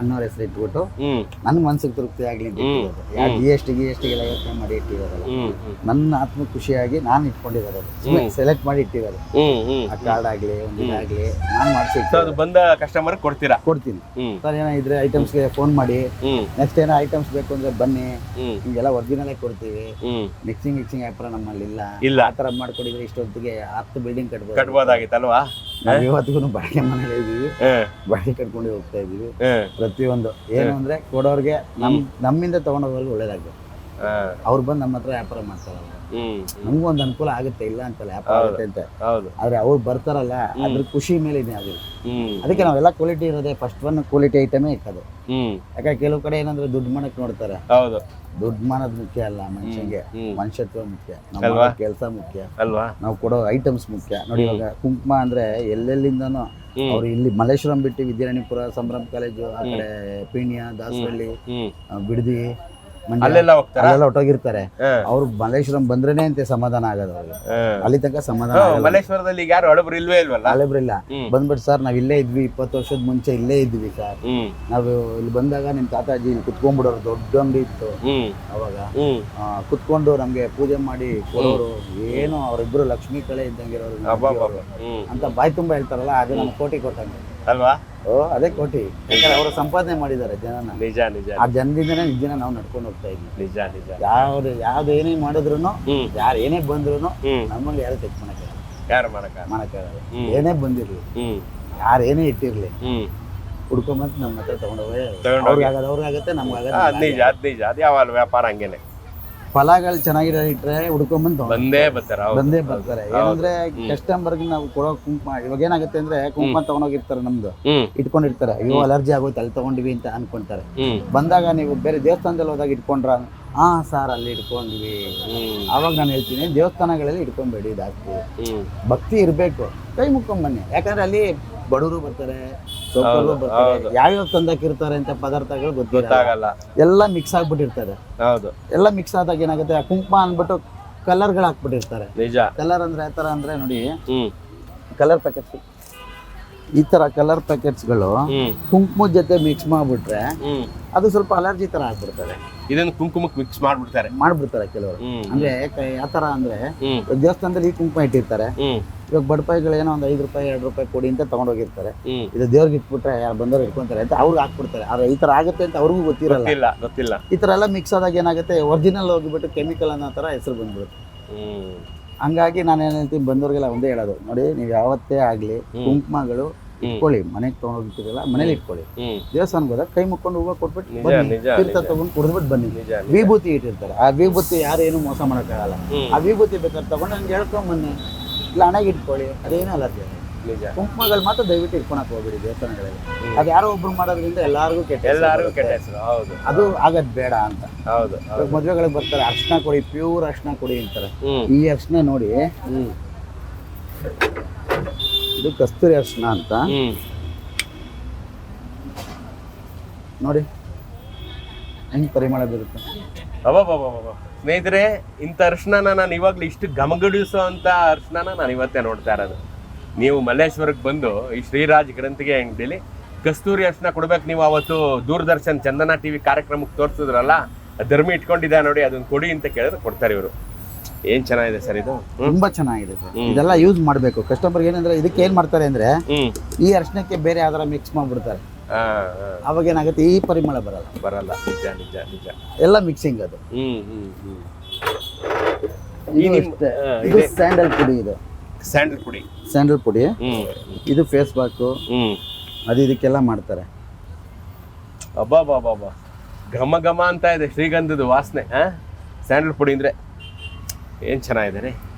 ಅನ್ನೋರ ಹೆಸರು ಇಟ್ಬಿಟ್ಟು ನನ್ ಮನ್ಸಿಗೆ ತೃಪ್ತಿ ಆಗ್ಲಿ ಅಂತ ಇಟ್ಟಿರೋದು. ಯಾರು GST ಎಲ್ಲ ಯೋಚನೆ ಮಾಡಿ ಇಟ್ಟಿರೋದಲ್ಲ, ನನ್ನ ಆತ್ಮ ಖುಷಿಯಾಗಿ ನಾನು ಇಟ್ಕೊಂಡಿರೋದು, ಸೆಲೆಕ್ಟ್ ಮಾಡಿ ಇಟ್ಟಿರೋದು. ಆ ಕಾರ್ಡ್ ಆಗ್ಲಿ ಒಂದು ಇದಾಗ್ಲಿ ನಾನು ಮಾಡಿಸಿ ಬಂದ ಕಸ್ಟಮರ್ ಕೊಡ್ತೀನಿ. ಸರ್ ಏನೋ ಇದ್ರೆ ಐಟಮ್ಸ್ಗೆ ಫೋನ್ ಮಾಡಿ, ನೆಕ್ಸ್ಟ್ ಏನೋ ಐಟಮ್ಸ್ ಬೇಕು ಅಂದ್ರೆ ಬನ್ನಿ, ಹಿಂಗೆಲ್ಲ ಒರಿಜಿನಲ್ ಕೊಡ್ತೀವಿ. ಮಿಕ್ಸಿಂಗ್ ವ್ಯಾಪಾರ ನಮ್ಮಲ್ಲಿ ಇಲ್ಲ. ಆ ತರ ಮಾಡ್ಕೊಡಿದ್ರೆ ಇಷ್ಟೊತ್ತಿಗೆ 10 ಬಿಲ್ಡಿಂಗ್ ಕಟ್ಬೋದಾಗಿತ್ತಲ್ವಾ? ನಾವು ಇವತ್ತಿಗೂ ಬಾಡಿಗೆ ಮನೇಲಿ ಇದೀವಿ, ಬಾಡಿಗೆ ಕಟ್ಕೊಂಡು ಹೋಗ್ತಾ ಇದೀವಿ. ಪ್ರತಿಯೊಂದು ಏನು ಅಂದ್ರೆ ಕೊಡೋರ್ಗೆ ನಮ್ಮಿಂದ ತಗೊಂಡೋಗೋರ್ಗೆ ಒಳ್ಳೇದಾಗ್ಬೇಕು. ಅವ್ರು ಬಂದು ನಮ್ಮ ಹತ್ರ ವ್ಯಾಪಾರ ಮಾಡ್ತಾರಲ್ಲ, ನಮಗೂ ಒಂದು ಅನುಕೂಲ ಆಗುತ್ತೆ, ಇಲ್ಲ ಅಂತಲ್ಲ, ವ್ಯಾಪಾರ ಆಗುತ್ತೆ ಅಂತ. ಆದ್ರೆ ಅವ್ರು ಬರ್ತಾರಲ್ಲ, ಅದ್ರ ಖುಷಿ ಮೇಲೆ ಇದೆ ಅದು. ಅದಕ್ಕೆ ನಾವೆಲ್ಲ ಕ್ವಾಲಿಟಿ ಇರೋದೇ ಫಸ್ಟ್ ಒನ್ ಕ್ವಾಲಿಟಿ ಐಟಮೇ ಇಕ್ಕದು. ಯಾಕಂದ್ರೆ ಕೆಲವು ಕಡೆ ಏನಂದ್ರೆ ದುಡ್ಡು ಮಾಡಕ್ ನೋಡ್ತಾರೆ. ದುಡ್ಡು ಮಾಡೋದು ಮುಖ್ಯ ಅಲ್ಲ, ಮನುಷ್ಯಂಗೆ ಮನುಷ್ಯತ್ವ ಮುಖ್ಯ, ನಮ್ಮ ಕೆಲಸ ಮುಖ್ಯ ಅಲ್ವಾ, ನಾವು ಕೊಡೋ ಐಟಮ್ಸ್ ಮುಖ್ಯ. ನೋಡಿ, ಇವಾಗ ಕುಂಕುಮ ಅಂದ್ರೆ ಎಲ್ಲೆಲ್ಲಿಂದನೂ ಅವ್ರು ಇಲ್ಲಿ ಮಲ್ಲೇಶ್ವರಂ ಬಿಟ್ಟು ವಿದ್ಯಾರಣ್ಯಪುರ, ಸಂಭ್ರಮ ಕಾಲೇಜು, ಆ ಕಡೆ ಪೀಣ್ಯ, ದಾಸರಳ್ಳಿ, ಬಿಡದಿ, ಮಂಡ್ಯ ಅಲ್ಲೆಲ್ಲ ಹೋಗ್ತಾರ, ಅಲ್ಲೆಲ್ಲ ಹೊಟ್ಟೋಗಿರ್ತಾರೆ. ಅವ್ರು ಮಲ್ಲೇಶ್ವರಂ ಬಂದ್ರೇನೆ ಅಂತೆ ಸಮಾಧಾನ ಆಗೋದು ಅವ್ರಿಗೆ. ಅಲ್ಲಿ ತನಕ ಸಮಾಧಾನ ಮಲ್ಲೇಶ್ವರದಲ್ಲಿ ಈಗ ಯಾರು ಹಳಬ್ರು ಇಲ್ವೇ ಇಲ್ವಲ್ಲ? ಅಲೆಬ್ರಿಲ್ಲ. ಬಂದ್ಬಿಟ್ಟು ಸರ್ ನಾವ್ ಇಲ್ಲೇ ಇದ್ವಿ, 20 ವರ್ಷದ ಮುಂಚೆ ಇಲ್ಲೇ ಇದ್ವಿ ಸರ್. ನಾವು ಇಲ್ಲಿ ಬಂದಾಗ ನಿಮ್ ತಾತಾಜಿ ಇಲ್ಲಿ ಕುತ್ಕೊಂಡ್ಬಿಡೋರು, ದೊಡ್ಡ ಅಂಗಡಿ ಇತ್ತು ಅವಾಗ. ಕುತ್ಕೊಂಡು ನಮ್ಗೆ ಪೂಜೆ ಮಾಡಿ ಕೊಡೋರು. ಏನು ಅವ್ರಿಬ್ರು ಲಕ್ಷ್ಮೀ ಕಳೆ ಇದ್ದಂಗಿರೋರು ಅಂತ ಬಾಯಿ ತುಂಬಾ ಹೇಳ್ತಾರಲ್ಲ, ಅದು ನಮ್ಗೆ ಕೋಟಿ ಕೊಟ್ಟಂಗೆ ಅಲ್ವಾ? ಓ ಅದೇ ಕೋಟಿ. ಯಾಕಂದ್ರೆ ಅವರು ಸಂಪಾದನೆ ಮಾಡಿದ್ದಾರೆ ಜನನ. ನಿಜ ನಿಜ. ಆ ಜನದಿಂದನೇ ನಿಜ ನಾವು ನಡ್ಕೊಂಡು ಹೋಗ್ತಾ ಇದ್ವಿ. ನಿಜ ನಿಜ. ಯಾವ್ದು ಏನೇ ಮಾಡಿದ್ರು, ಯಾರು ಏನೇ ಬಂದ್ರು ನಮ್ಮಲ್ಲಿ ಯಾರು ತೆಕ್ ಯಾರು ಮಾಡಕ್ಕಾಗಲ್ಲ. ಏನೇ ಬಂದಿರ್ಲಿ, ಯಾರು ಏನೇ ಇಟ್ಟಿರ್ಲಿ, ಹುಡ್ಕೊಂಬಂತ ನಮ್ಮ ಹತ್ರ ತಗೊಂಡೋಗಿ ಅವ್ರಿಗಾಗತ್ತೆ, ನಮ್ಗಾಗತ್ತೆ. ನಿಜ ನಿಜ. ಅದು ಯಾವ ವ್ಯಾಪಾರ ಹಂಗೇನೆ. ಫಲಗಳು ಚೆನ್ನಾಗಿರೋ ಇಟ್ರೆ ಹುಡ್ಕೊಂಬಂದು ಬಂದೇ ಬರ್ತಾರೆ. ಏನಂದ್ರೆ ಕಸ್ಟಮರ್ಗೆ ನಾವು ಕೊಡೋ ಕುಂಕುಮ, ಇವಾಗ ಏನಾಗುತ್ತೆ ಅಂದ್ರೆ ಕುಂಕುಮ ತಗೊಂಡೋಗಿರ್ತಾರೆ, ನಮ್ದು ಇಟ್ಕೊಂಡಿರ್ತಾರೆ. ಅಯ್ಯೋ ಅಲರ್ಜಿ ಆಗೋಯ್ತು ಅಲ್ಲಿ ತಗೊಂಡಿವಿ ಅಂತ ಅನ್ಕೊಂತಾರೆ. ಬಂದಾಗ ನೀವು ಬೇರೆ ದೇವಸ್ಥಾನದಲ್ಲಿ ಹೋದಾಗ ಇಟ್ಕೊಂಡ್ರ, ಹಾ ಸರ್ ಅಲ್ಲಿ ಇಟ್ಕೊಂಡ್ವಿ. ಅವಾಗ ನಾನು ಹೇಳ್ತೀನಿ, ದೇವಸ್ಥಾನಗಳಲ್ಲಿ ಇಟ್ಕೊಂಬೇಡಿ ಜಾಸ್ತಿ. ಭಕ್ತಿ ಇರ್ಬೇಕು, ಕೈ ಮುಕ್ಕೊಂಡ್ ಬನ್ನಿ. ಯಾಕಂದ್ರೆ ಅಲ್ಲಿ ಬಡವರು ಬರ್ತಾರೆ, ಸೌಕರ್ಯರು ಬರ್ತಾರೆ, ಯಾವ್ಯಾವ ತಂದಾಕಿರ್ತಾರೆ ಅಂತ ಪದಾರ್ಥಗಳು ಗೊತ್ತಾಗಲ್ಲ. ಎಲ್ಲ ಮಿಕ್ಸ್ ಆಗ್ಬಿಟ್ಟಿರ್ತಾರೆ. ಎಲ್ಲ ಮಿಕ್ಸ್ ಆದಾಗ ಏನಾಗುತ್ತೆ, ಆ ಕುಂಕುಮ ಅಂದ್ಬಿಟ್ಟು ಕಲರ್ಗಳು ಹಾಕ್ಬಿಟ್ಟಿರ್ತಾರೆ. ಕಲರ್ ಅಂದ್ರೆ ಯಾವ ತರ ಅಂದ್ರೆ ನೋಡಿ, ಕಲರ್ ಪ್ಯಾಕೆಟ್ಸ್, ಈ ತರ ಕಲರ್ ಪ್ಯಾಕೆಟ್ಸ್ಗಳು ಕುಂಕುಮದ ಜೊತೆ ಮಿಕ್ಸ್ ಮಾಡ್ಬಿಟ್ರೆ ಅದು ಸ್ವಲ್ಪ ಅಲರ್ಜಿ ತರ ಆಗ್ಬಿಡ್ತಾರೆ. ಇದನ್ನ ಕುಂಕುಮಕ್ಕೆ ಮಿಕ್ಸ್ ಮಾಡ್ಬಿಡ್ತಾರೆ ಕೆಲವರು. ಅಂದ್ರೆ ಯಾವ ತರ ಅಂದ್ರೆ, ದೇವಸ್ಥಾನದಲ್ಲಿ ಈ ಕುಂಕುಮ ಇಟ್ಟಿರ್ತಾರೆ. ಇವಾಗ ಬಡಪಾಯಿಗಳು ಏನೋ ಒಂದು 5 ರೂಪಾಯಿ 2 ರೂಪಾಯಿ ಕೊಡಿ ಅಂತ ತಗೊಂಡೋಗಿರ್ತಾರೆ. ಇದು ದೇವ್ರಿಗೆ ಇಟ್ಬಿಟ್ರೆ ಯಾರು ಬಂದವ್ರು ಇಟ್ಕೊಂತಾರೆ ಅಂತ ಅವ್ರಿಗೆ ಹಾಕ್ಬಿಡ್ತಾರೆ. ಆದ್ರೆ ಈ ತರ ಆಗುತ್ತೆ ಅಂತ ಅವ್ರಿಗೂ ಗೊತ್ತಿಲ್ಲ. ಈ ತರ ಎಲ್ಲ ಮಿಕ್ಸ್ ಆದಾಗ ಏನಾಗುತ್ತೆ, ಒರಿಜಿನಲ್ ಹೋಗಿಬಿಟ್ಟು ಕೆಮಿಕಲ್ ಅನ್ನೋ ತರ ಹೆಸರು ಬಂದ್ಬಿಡುತ್ತೆ. ಹಂಗಾಗಿ ನಾನು ಏನ್ ಹೇಳ್ತೀನಿ, ಬಂದವ್ರಿಗೆಲ್ಲ ಒಂದೇ ಹೇಳೋದು, ನೋಡಿ ನೀವು ಯಾವತ್ತೇ ಆಗ್ಲಿ ಕುಂಕುಮಗಳು ಇಟ್ಕೊಳ್ಳಿ, ಮನೆಗೆ ತಗೊಂಡೋಗಿರ್ತೀರಲ್ಲ ಮನೇಲಿ ಇಟ್ಕೊಳ್ಳಿ. ದೇವಸ್ಥಾನಕ್ಕೆ ಹೋದಾಗ ಕೈ ಮುಕ್ಕೊಂಡು ಹೂವು ಕೊಟ್ಬಿಟ್ಟು ಬನ್ನಿ, ತೀರ್ಥ ತಗೊಂಡು ಕುಡಿದ್ಬಿಟ್ಟು ಬನ್ನಿ. ವಿಭೂತಿ ಇಟ್ಟಿರ್ತಾರೆ, ಆ ವಿಭೂತಿ ಯಾರೇನು ಮೋಸ ಮಾಡೋಕ್ಕಾಗಲ್ಲ. ಆ ವಿಭೂತಿ ಬೇಕಾದ್ರೆ ತಗೊಂಡು ಹಂಗೆ ಹೇಳ್ಕೊಂಡ್ ಬನ್ನಿ, ಇಲ್ಲ ಹಣೆಗೆ ಇಟ್ಕೊಳ್ಳಿ, ಅದೇನೂ ಅಲರ್ಜಿ. ಕುಂಕುಮಗಳು ಮಾತ್ರ ದಯವಿಟ್ಟು ಇಟ್ಕೊಳಕ್ ಹೋಗ್ಬೇಡಿ ದೇವಸ್ಥಾನಗಳಲ್ಲಿ. ಅದು ಯಾರೋ ಒಬ್ರು ಮಾಡೋದ್ರಿಂದ ಎಲ್ಲಾರ್ಗು ಕೆಟ್ಟ ಹೆಸರು. ಅದು ಆಗದ್ ಬೇಡ ಅಂತ. ಮದ್ವೆಗಳಿಗೆ ಬರ್ತಾರೆ, ಅರ್ಶಿನ ಕೊಡಿ, ಪ್ಯೂರ್ ಅರ್ಶಿನ ಕೊಡಿ ಅಂತಾರೆ. ಈ ಅರ್ಶಿನ ನೋಡಿ, ಇದು ಕಸ್ತೂರಿ ಅರ್ಶಿನ ಅಂತ ನೋಡಿ, ಹೆಂಗ್ ಪರಿಮಳ ಬರುತ್ತೆ. ಸ್ನೇಹಿತರೆ, ಇಂಥ ಅರ್ಶಿನ ನಾನು ಇವಾಗ್ಲೂ ಇಷ್ಟು ಗಮಗಡಿಸೋ ಅಂತ ಅರ್ಶಿನ ನಾನು ಇವತ್ತೇ ನೋಡ್ತಾ ಇರೋದು. ನೀವು ಮಲ್ಲೇಶ್ವರಕ್ಕೆ ಬಂದು ಈ ಶ್ರೀರಾಜ್ ಗ್ರಂಥಿಗೆ ಅಂಗಡಿಲಿ ಕಸ್ತೂರಿ ಅರ್ಶಿನ ಕೊಡ್ಬೇಕು. ನೀವು ಅವತ್ತು ದೂರದರ್ಶನ್ ಚಂದನ ಟಿವಿ ಕಾರ್ಯಕ್ರಮಕ್ಕೆ ತೋರಿಸಿದ್ರಲ್ಲ, ಧರ್ಮಿ ಇಟ್ಕೊಂಡಿದ್ದ ನೋಡಿ, ಅದನ್ನ ಕೊಡಿ ಅಂತ ಕೇಳಿದ್ರೆ ಕೊಡ್ತಾರೆ ಇವರು. ಏನ್ ಚೆನ್ನಾಗಿದೆ ಸರ್ ಇದು, ತುಂಬಾ ಚೆನ್ನಾಗಿದೆ ಸರ್. ಇದೆಲ್ಲ ಯೂಸ್ ಮಾಡ್ಬೇಕು. ಕಸ್ಟಮರ್ ಏನಂದ್ರೆ ಇದಕ್ಕೆ ಏನ್ ಮಾಡ್ತಾರೆ ಅಂದ್ರೆ, ಈ ಅರ್ಶಿನಕ್ಕೆ ಬೇರೆ ಯಾವ್ದಾರ ಮಿಕ್ಸ್ ಮಾಡ್ಬಿಡ್ತಾರೆ. ಅವಾಗ ಏನಾಗುತ್ತೆ, ಈ ಪರಿಮಳ ಬರಲ್ಲ. ನಿಜ ನಿಜ ನಿಜ. ಎಲ್ಲ ಮಿಕ್ಸಿಂಗ್ ಅದು. ಇದು ಸ್ಯಾಂಡಲ್ ಪುಡಿ, ಇದು ಸ್ಯಾಂಡಲ್ ಪುಡಿ. ಇದು ಫೇಸ್ ವಾಕ್, ಅದು ಇದಕ್ಕೆಲ್ಲ ಮಾಡ್ತಾರೆ. ಅಬ್ಬಾ ಘಮ ಘಮ ಅಂತ ಇದೆ ಶ್ರೀಗಂಧದ ವಾಸನೆ. ಸ್ಯಾಂಡಲ್ ಪುಡಿ ಅಂದ್ರೆ ಏನ್ ಚೆನ್ನಾಗಿದೆ ರೀ,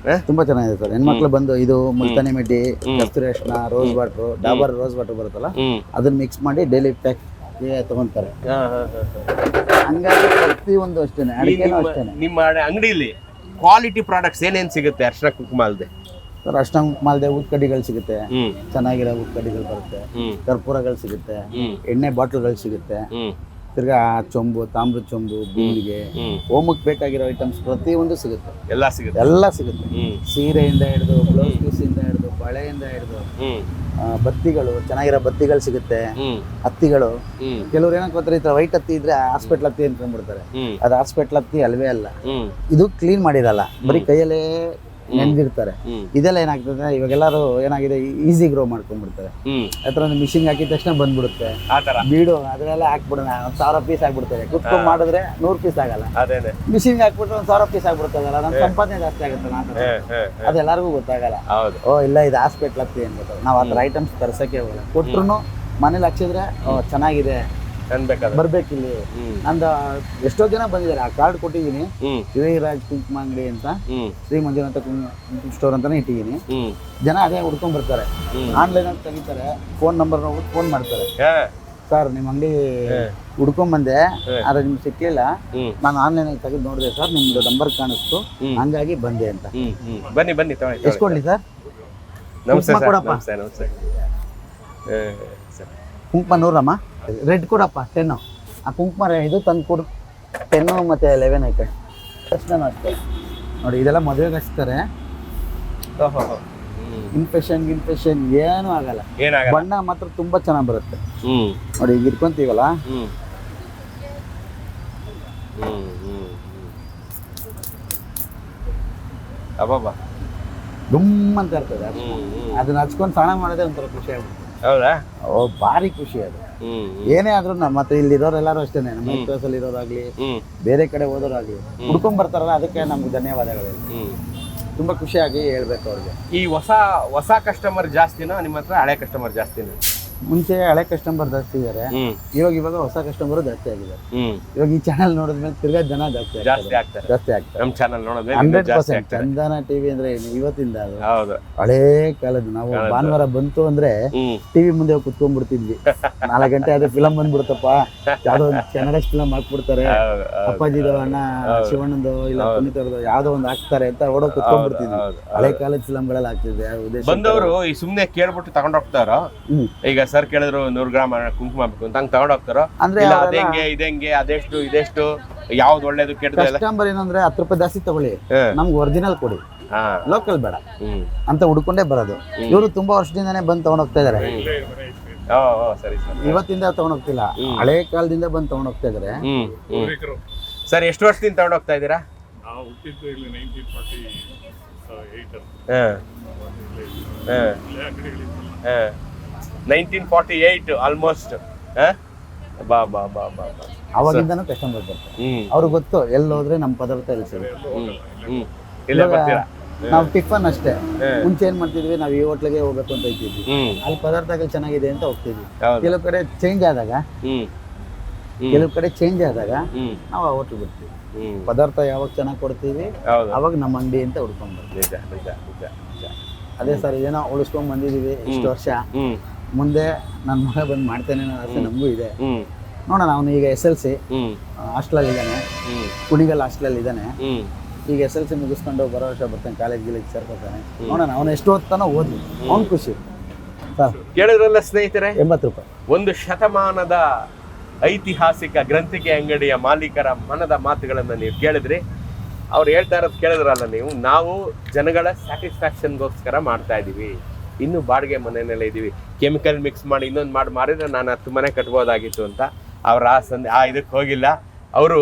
ತುಂಬಾ ಚೆನ್ನಾಗಿದೆ ಸರ್. ಹೆಣ್ಮಕ್ಳು ಬಂದು ಇದು ಮುಲ್ತಾನಿ ಮೆಡ್ಡಿ, ಕಸ್ತೂರಿ ಅರ್ಶಿನ, rose water, Dabur rose water ಬರುತ್ತಲ್ಲ, ಅದನ್ನ ಮಿಕ್ಸ್ ಮಾಡಿ ಡೈಲಿ ಪ್ಯಾಕ್ ತಗೊಂತಾರೆ. ಹಂಗಾಗಿ ಪ್ರತಿಯೊಂದು ಅಷ್ಟೇನೆ, ಅಡಿಗೆನೂ ಅಷ್ಟೇನೆ. ನಿಮ್ಮ ಅಂಗಡಿಯಲ್ಲಿ ಕ್ವಾಲಿಟಿ ಪ್ರಾಡಕ್ಟ್ಸ್ ಏನೇನ್ ಸಿಗುತ್ತೆ ಅರ್ಶಿನ ಕುಂಕುಮ ಅಲ್ದೆ? ಸರ್ ಅರ್ಶಿನ ಕುಂಕುಮ ಅಲ್ದೆ ಉತ್ಕಡ್ಡಿಗಳು ಸಿಗುತ್ತೆ, ಚೆನ್ನಾಗಿರೋ ಉತ್ಕಡ್ಡಿಗಳು ಬರುತ್ತೆ, ಕರ್ಪೂರಗಳು ಸಿಗುತ್ತೆ, ಎಣ್ಣೆ ಬಾಟ್ಲ್ಗಳು ಸಿಗುತ್ತೆ, ತಿರ್ಗಾ ಚೊಂಬು, ತಾಮ್ರದ ಚೊಂಬು, ಬಿಂದಿಗೆ, ಹೋಮಕ್ಕೆ ಬೇಕಾಗಿರೋ ಐಟಮ್ಸ್ ಪ್ರತಿಯೊಂದು ಸಿಗುತ್ತೆ. ಎಲ್ಲ ಸಿಗುತ್ತೆ. ಸೀರೆಯಿಂದ ಹಿಡಿದು, ಬ್ಲೌಸ್ ಪೀಸಿಂದ ಹಿಡಿದು, ಬಳೆಯಿಂದ ಹಿಡಿದು, ಬತ್ತಿಗಳು, ಚೆನ್ನಾಗಿರೋ ಬತ್ತಿಗಳು ಸಿಗುತ್ತೆ, ಹತ್ತಿಗಳು. ಕೆಲವ್ರು ಏನಕ್ಕೆ ಗೊತ್ತಾರೆ, ಈ ತರ ವೈಟ್ ಹತ್ತಿ ಇದ್ರೆ ಹಾಸ್ಪಿಟ್ಲ್ ಹತ್ತಿ ಅನ್ಕೊಂಡ್ಬಿಡ್ತಾರೆ. ಅದು ಹಾಸ್ಪಿಟ್ಲ್ ಹತ್ತಿ ಅಲ್ವೇ ಅಲ್ಲ. ಇದು ಕ್ಲೀನ್ ಮಾಡಿರಲ್ಲ, ಬರೀ ಕೈಯಲ್ಲೇ ನೆಂದಿರ್ತಾರೆ. ಇದೆಲ್ಲ ಏನಾಗ್ತದೆ, ಇವಾಗೆಲ್ಲರೂ ಏನಾಗಿದೆ, ಈಸಿ ಗ್ರೋ ಮಾಡ್ಕೊಂಡ್ಬಿಡ್ತಾರೆ. ಆತರ ಮಿಷಿನ್ ಹಾಕಿದ ತಕ್ಷಣ ಬಂದ್ಬಿಡುತ್ತೆ ಬೀಡು, ಅದನ್ನೆಲ್ಲ ಹಾಕ್ಬಿಡೋಣ, 1000 ಪೀಸ್ ಆಗ್ಬಿಡ್ತದೆ. ಕುತ್ಕೊಂಡ್ ಮಾಡಿದ್ರೆ 100 ಪೀಸ್ ಆಗಲ್ಲ. ಮಿಷಿನ್ ಹಾಕ್ಬಿಟ್ರೆ 1000 ಪೀಸ್ ಆಗ್ಬಿಡ್ತದಲ್ಲ, ನಮ್ಮ ಸಂಪಾದನೆ ಜಾಸ್ತಿ ಆಗುತ್ತೆ. ಅದೆಲ್ಲರಿಗೂ ಗೊತ್ತಾಗಲ್ಲ. ಓ ಇಲ್ಲ, ಇದು ಹಾಸ್ಪಿಟ್ಲ್ ಹತ್ತಿ ಅನ್ಬೋದು. ನಾವು ಆತರ ಐಟಮ್ಸ್ ತರ್ಸಕ್ಕೆ ಹೋಗಲ್ಲ. ಕೊಟ್ರು ಮನೇಲಿ ಹಚ್ಚಿದ್ರೆ ಚೆನ್ನಾಗಿದೆ ಬರ್ಬೇಕಿಲ್ಲಿ. ನಂದು ಎಷ್ಟೋ ಜನ ಬಂದಿದ್ದಾರೆ, ಆ ಕಾರ್ಡ್ ಕೊಟ್ಟಿದ್ದೀನಿ. ಶ್ರೀರಾಜ್ ಕುಂಕುಮ ಅಂಗಡಿ ಅಂತ, ಶ್ರೀ ಮಂಜುನಾಥ ಕುಂಕುಮ ಸ್ಟೋರ್ ಅಂತಾನೆ ಇಟ್ಟಿದ್ದೀನಿ. ಜನ ಅದೇ ಹುಡ್ಕೊಂಡ್ ಬರ್ತಾರೆ, ಆನ್ಲೈನ್ ಅಲ್ಲಿ ತೆಗಿತಾರೆ, ಫೋನ್ ನಂಬರ್ ನೋಡ್ಬಿಟ್ಟು ಫೋನ್ ಮಾಡ್ತಾರೆ. ಸರ್ ನಿಮ್ಮ ಅಂಗಡಿ ಹುಡ್ಕೊಂಡ್ ಬಂದೆ, ಆದ್ರೆ ನಿಮ್ಗೆ ಸಿಕ್ಲಿಲ್ಲ, ನಾನು ಆನ್ಲೈನ್ ಅಲ್ಲಿ ತೆಗೆದು ನೋಡಿದೆ ಸರ್, ನಿಮ್ದು ನಂಬರ್ ಕಾಣಿಸ್ತು, ಹಂಗಾಗಿ ಬಂದೆ ಅಂತ. ಬನ್ನಿ ಎಷ್ಟು ಕೊಡ್ಲಿ ಸರ್? ನಮಸ್ತೆ. ಸರಿ. ಕುಂಕುಮ 100 ರೆಡ್ ಕೊಡಪ್ಪ 10. ಆ ಕುಂಕುಮ ಇದು ತಂದು ಕೊಡು 10 ಮತ್ತು 11 ಐತೆ ತಕ್ಷಣ ಅಷ್ಟೇ ನೋಡಿ. ಇದೆಲ್ಲ ಮದುವೆಗೆ ಹಚ್ತಾರೆ. ಇನ್ಫೆಕ್ಷನ್ ಏನೂ ಆಗಲ್ಲ. ಬಣ್ಣ ಮಾತ್ರ ತುಂಬಾ ಚೆನ್ನಾಗಿ ಬರುತ್ತೆ ನೋಡಿ. ಈಗ ಇಟ್ಕೊಂತೀವಲ್ಲ ಗುಮ್ ಅಂತ ಇರ್ತದೆ. ಅದನ್ನ ಹಚ್ಕೊಂಡು ಸ್ನಾನ ಮಾಡೋದೇ ಒಂಥರ ಖುಷಿ ಆಗ್ಬಿಡುತ್ತೆ. ಹೌದಾ? ಭಾರಿ ಖುಷಿ ಅದು. ಏನೇ ಆದ್ರೂ ಮತ್ತೆ ಇಲ್ಲಿ ಇರೋರೆಲ್ಲರೂ ಅಷ್ಟೇನೆ, ನಮ್ಮ ಕ್ಲಾಸಲ್ಲಿ ಇರೋರಾಗ್ಲಿ ಬೇರೆ ಕಡೆ ಹೋದೋರಾಗ್ಲಿ ಹುಡ್ಕೊಂಡ್ ಬರ್ತಾರಲ್ಲ, ಅದಕ್ಕೆ ನಮ್ಗೆ ಧನ್ಯವಾದಗಳು. ತುಂಬಾ ಖುಷಿಯಾಗಿ ಹೇಳ್ಬೇಕು ಅವ್ರಿಗೆ. ಈ ಹೊಸ ಕಸ್ಟಮರ್ ಜಾಸ್ತಿನೋ ನಿಮ್ಮ ಹತ್ರ ಹಳೆ ಕಸ್ಟಮರ್ ಜಾಸ್ತಿನೋ? ಮುಂಚೆ ಹಳೆ ಕಸ್ಟಮರ್ ಜಾಸ್ತಿ ಇದಾರೆ, ಇವಾಗ ಹೊಸ ಕಸ್ಟಮರ್ ಜಾಸ್ತಿ ಆಗಿದ್ದಾರೆ. ಇವಾಗ ಈ ಚಾನಲ್ ನೋಡಿದ್ಮೇಲೆ ತಿರ್ಗಾ ಜನ ಜಾಸ್ತಿ ಆಗ್ತಾರೆ. ನಮ್ಮ ಚಾನಲ್ ನೋಡಿದ್ರೆ 100% ಚಂದನ ಟಿವಿ ಅಂದ್ರೆ ಇವತ್ತಿಂದ ಅದು ಹಳೇ ಕಾಲದ. ನಾವು ಭಾನುವಾರ ಬಂತು ಅಂದ್ರೆ ಟಿವಿ ಮುಂದೆ ಕುತ್ಕೊಂಡ್ಬಿಡ್ತಿದ್ವಿ. 4 ಗಂಟೆ ಆದ್ರೆ ಫಿಲಂ ಬಂದ್ಬಿಡ್ತಪ್ಪ, ಯಾವ್ದೋ ಒಂದು ಕನ್ನಡ ಫಿಲಂ ಹಾಕ್ಬಿಡ್ತಾರೆ, ಅಪ್ಪಾಜಿದೋ ಅಣ್ಣ ಶಿವಣ್ಣಂದು ಇಲ್ಲ ಪುನೀತರದು ಯಾವ್ದೋ ಒಂದು ಹಾಕ್ತಾರೆ ಅಂತ ಓಡೋ ಕುತ್ಕೊಂಡ್ಬಿಡ್ತಿದ್ವಿ. ಹಳೆ ಕಾಲದ ಫಿಲಂಗಳೆಲ್ಲ ಆಗ್ತಿದ್ವಿ. ಬಂದವರು ಈ ಸುಮ್ನೆ ಕೇಳ್ಬಿಟ್ಟು ತಗೊಂಡೋಗ್ತಾರೋ, ಈಗ ಸರ್ ಕೇಳಿದ್ರು 100 ಗ್ರಾಮ್ ಕುಂಕುಮ ಬೇಕು ಅಂತ ಹಂಗೆ ತಗೊಂಡೋಗ್ತಾರೋ ಅಂದ್ರೆ ಇದಂಗೆ ಅದೆಷ್ಟು ಇದೆಷ್ಟು ಯಾವ್ದು ಒಳ್ಳೇದು ಕೆಟ್ಟದ್ದು? ಕಸ್ಟಮರ್ ಏನಂದ್ರೆ 10 ರೂಪಾಯಿ ಜಾಸ್ತಿ ತಗೊಳ್ಳಿ, ನಮ್ಗೆ ಒರಿಜಿನಲ್ ಕೊಡಿ, ಲೋಕಲ್ ಬೇಡ ಅಂತ ಹುಡ್ಕೊಂಡೇ ಬರೋದು. ಇವರು ತುಂಬಾ ವರ್ಷದಿಂದಾನೇ ಬಂದು ತಗೊಂಡೋಗ್ತಾ ಇದಾರೆ. ಇವತ್ತಿಂದ ತಗೊಂಡೋಗ್ತಿಲ್ಲ, ಹಳೆ ಕಾಲದಿಂದ ಬಂದು ತಗೊಂಡೋಗ್ತಾ ಇದಾರೆ. ಸರ್ ಎಷ್ಟು ವರ್ಷದಿಂದ ತಗೊಂಡೋಗ್ತಾ ಇದ್ದೀರಾ? 1948 ಆಲ್ಮೋಸ್ಟ್. ಅವಾಗಿಂದನೂ ಕಸ್ಟಮರ್ ಬರ್ತಾರೆ, ಅವ್ರಿಗೆ ಗೊತ್ತು ಎಲ್ಲಿ ಹೋದ್ರೆ ನಮ್ಮ ಪದಾರ್ಥ ಎಲ್ಲಿ ಸಿಗುತ್ತೆ. ನಾವು ಟಿಫನ್ ಅಷ್ಟೇ, ಮುಂಚೆ ಏನ್ ಮಾಡ್ತಿದ್ವಿ, ನಾವು ಈ ಹೋಟ್ಲಿಗೆ ಹೋಗ್ಬೇಕು ಅಂತ ಇಟ್ಟಿದ್ವಿ, ಅಲ್ಲಿ ಪದಾರ್ಥಗಳು ಚೆನ್ನಾಗಿದೆ ಅಂತ ಹೋಗ್ತಿದ್ವಿ. ಕೆಲವು ಕಡೆ ಚೇಂಜ್ ಆದಾಗ ನಾವು ಆ ಹೋಟ್ಲ್ ಬಿಡ್ತೀವಿ. ಪದಾರ್ಥ ಯಾವಾಗ ಚೆನ್ನಾಗಿ ಕೊಡ್ತೀವಿ ಅವಾಗ ನಮ್ಮ ಅಂಗಡಿ ಅಂತ ಹುಡ್ಕೊಂಡ್ ಬರ್ತೀವಿ. ಅದೇ ಸರ್, ಏನೋ ಉಳಿಸ್ಕೊಂಡ್ ಬಂದಿದೀವಿ ಇಷ್ಟು ವರ್ಷ, ಮುಂದೆ ನನ್ನ ಮಗ ಬಂದು ಮಾಡ್ತೇನೆ ಅನ್ನೋ ಆಸೆ ನಮಗೂ ಇದೆ. ನೋಡೋಣ, ಅವನು ಈಗ SLC ಹಾಸ್ಟೆಲಲ್ಲಿ ಇದ್ದಾನೆ, ಕುಣಿಗಲ್ ಹಾಸ್ಟೆಲಲ್ಲಿ ಇದ್ದಾನೆ. ಈಗ SLC ಮುಗಿಸ್ಕೊಂಡು ಬರೋ ವರ್ಷ ಬರ್ತಾನೆ, ಕಾಲೇಜ್ಗೆ ಸೇರ್ಕೊತಾನೆ. ನೋಡೋಣ, ಅವನು ಎಷ್ಟು ಓದ್ತಾನೋ ಓದ್ಲಿ, ಅವ್ನು ಖುಷಿ. ಸರ್ ಕೇಳಿದ್ರಲ್ಲ ಸ್ನೇಹಿತರೆ, 80 ರೂಪಾಯಿ. ಒಂದು ಶತಮಾನದ ಐತಿಹಾಸಿಕ ಗ್ರಂಥಿಕೆ ಅಂಗಡಿಯ ಮಾಲೀಕರ ಮನದ ಮಾತುಗಳನ್ನು ನೀವು ಕೇಳಿದ್ರಿ. ಅವ್ರು ಹೇಳ್ತಾ ಇರೋದು ಕೇಳಿದ್ರಲ್ಲ ನೀವು, ನಾವು ಜನಗಳ ಸ್ಯಾಟಿಸ್ಫ್ಯಾಕ್ಷನ್ಗೋಸ್ಕರ ಮಾಡ್ತಾ ಇದ್ದೀವಿ, ಇನ್ನು ಬಾಡಿಗೆ ಮನೆಯಲ್ಲೇ ಇದ್ದೀವಿ, ಕೆಮಿಕಲ್ ಮಿಕ್ಸ್ ಮಾಡಿ ಇನ್ನೊಂದು ಮಾರಿದ್ರೆ ನಾನು 10 ಮನೆ ಕಟ್ಬೋದಾಗಿತ್ತು ಅಂತ ಅವ್ರು ಇದಕ್ಕೆ ಹೋಗಿಲ್ಲ. ಅವರು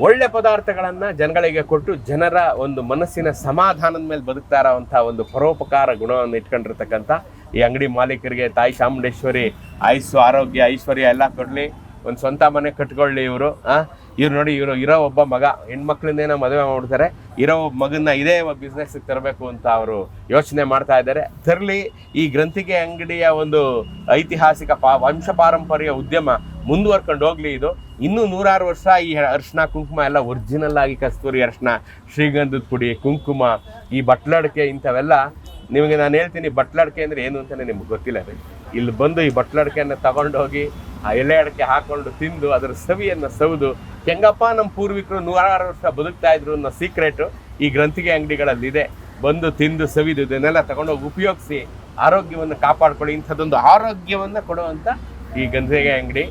ಒಳ್ಳೆ ಪದಾರ್ಥಗಳನ್ನು ಜನಗಳಿಗೆ ಕೊಟ್ಟು ಜನರ ಒಂದು ಮನಸ್ಸಿನ ಸಮಾಧಾನದ ಮೇಲೆ ಬದುಕ್ತಾ ಇರೋವಂಥ ಒಂದು ಪರೋಪಕಾರ ಗುಣವನ್ನು ಇಟ್ಕೊಂಡಿರ್ತಕ್ಕಂಥ ಈ ಅಂಗಡಿ ಮಾಲೀಕರಿಗೆ ತಾಯಿ ಚಾಮುಂಡೇಶ್ವರಿ ಆಯುಸ್ಸು ಆರೋಗ್ಯ ಐಶ್ವರ್ಯ ಎಲ್ಲ ಕೊಡಲಿ, ಒಂದು ಸ್ವಂತ ಮನೆ ಕಟ್ಕೊಳ್ಳಿ. ಇವರು ನೋಡಿ, ಇವರು ಇರೋ ಒಬ್ಬ ಮಗ, ಹೆಣ್ಮಕ್ಳಿಂದೇನೋ ಮದುವೆ ಮಾಡ್ತಾರೆ, ಇರೋ ಒಬ್ಬ ಮಗನ್ನ ಇದೇ ಬಿಸ್ನೆಸ್ಗೆ ತರಬೇಕು ಅಂತ ಅವರು ಯೋಚನೆ ಮಾಡ್ತಾ ಇದ್ದಾರೆ. ತರಲಿ. ಈ ಗ್ರಂಥಿಕೆ ಅಂಗಡಿಯ ಒಂದು ಐತಿಹಾಸಿಕ ವಂಶ ಪಾರಂಪರ್ಯ ಉದ್ಯಮ ಮುಂದುವರ್ಕೊಂಡು ಹೋಗ್ಲಿ. ಇದು ಇನ್ನೂ 100 ವರ್ಷ ಈ ಅರಿಶಿನ ಕುಂಕುಮ ಎಲ್ಲ ಒರಿಜಿನಲ್ ಆಗಿ ಕಸ್ತೂರಿ ಅರಿಶಿನ, ಶ್ರೀಗಂಧದ ಪುಡಿ, ಕುಂಕುಮ, ಈ ಬಟ್ಲಡಿಕೆ ಇಂಥವೆಲ್ಲ ನಿಮಗೆ ನಾನು ಹೇಳ್ತೀನಿ. ಬಟ್ಲಡಿಕೆ ಅಂದರೆ ಏನು ಅಂತಲೇ ನಿಮ್ಗೆ ಗೊತ್ತಿಲ್ಲ ರೀ. ಇಲ್ಲಿ ಬಂದು ಈ ಬಟ್ಲಡಿಕೆಯನ್ನು ತಗೊಂಡೋಗಿ ಆ ಎಲೆ ಅಡಿಕೆ ಹಾಕೊಂಡು ತಿಂದು ಅದರ ಸವಿಯನ್ನು ಸವಿದು ಹೆಂಗಪ್ಪ ನಮ್ಮ ಪೂರ್ವಿಕರು 100 ವರ್ಷ ಬದುಕ್ತಾ ಇದ್ರು ಅನ್ನೋ ಸೀಕ್ರೆಟು ಈ ಗ್ರಂಥಿಕೆ ಅಂಗಡಿಗಳಲ್ಲಿದೆ. ಬಂದು ತಿಂದು ಸವಿದು ಇದನ್ನೆಲ್ಲ ತಗೊಂಡೋಗಿ ಉಪಯೋಗಿಸಿ ಆರೋಗ್ಯವನ್ನು ಕಾಪಾಡ್ಕೊಳ್ಳಿ. ಇಂಥದ್ದೊಂದು ಆರೋಗ್ಯವನ್ನು ಕೊಡುವಂಥ ಈ ಗ್ರಂಥಿಕೆ ಅಂಗಡಿ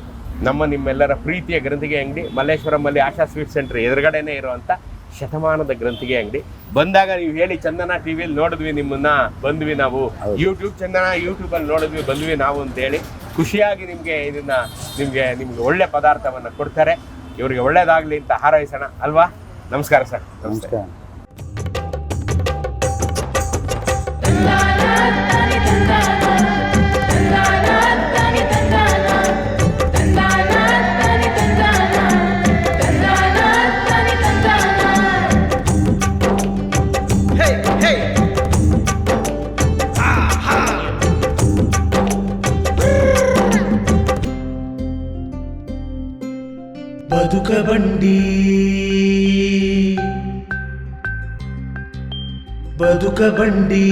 ನಿಮ್ಮೆಲ್ಲರ ಪ್ರೀತಿಯ ಗ್ರಂಥಿಕೆ ಅಂಗಡಿ ಮಲ್ಲೇಶ್ವರಮಲ್ಲಿ ಆಶಾ ಸ್ವೀಟ್ ಸೆಂಟರ್ ಎದುರುಗಡೆನೇ ಇರುವಂಥ ಶತಮಾನದ ಗ್ರಂಥಿಗೆ ಅಂಗಡಿ. ಬಂದಾಗ ನೀವು ಹೇಳಿ, ಚಂದನ ಟಿವಿಯಲ್ಲಿ ನೋಡಿದ್ವಿ ನಿಮ್ಮನ್ನ, ಬಂದ್ವಿ ನಾವು, ಯೂಟ್ಯೂಬಲ್ಲಿ ನೋಡಿದ್ವಿ, ಬಂದ್ವಿ ನಾವು ಅಂತ ಹೇಳಿ ಖುಷಿಯಾಗಿ ನಿಮ್ಗೆ ಒಳ್ಳೆ ಪದಾರ್ಥವನ್ನು ಕೊಡ್ತಾರೆ. ಇವರಿಗೆ ಒಳ್ಳೇದಾಗ್ಲಿ ಅಂತ ಹಾರೈಸೋಣ ಅಲ್ವಾ? ನಮಸ್ಕಾರ ಸರ್. ನಮಸ್ಕಾರ. ಬದುಕ ಬಂಡಿ ಬದುಕ ಬಂಡಿ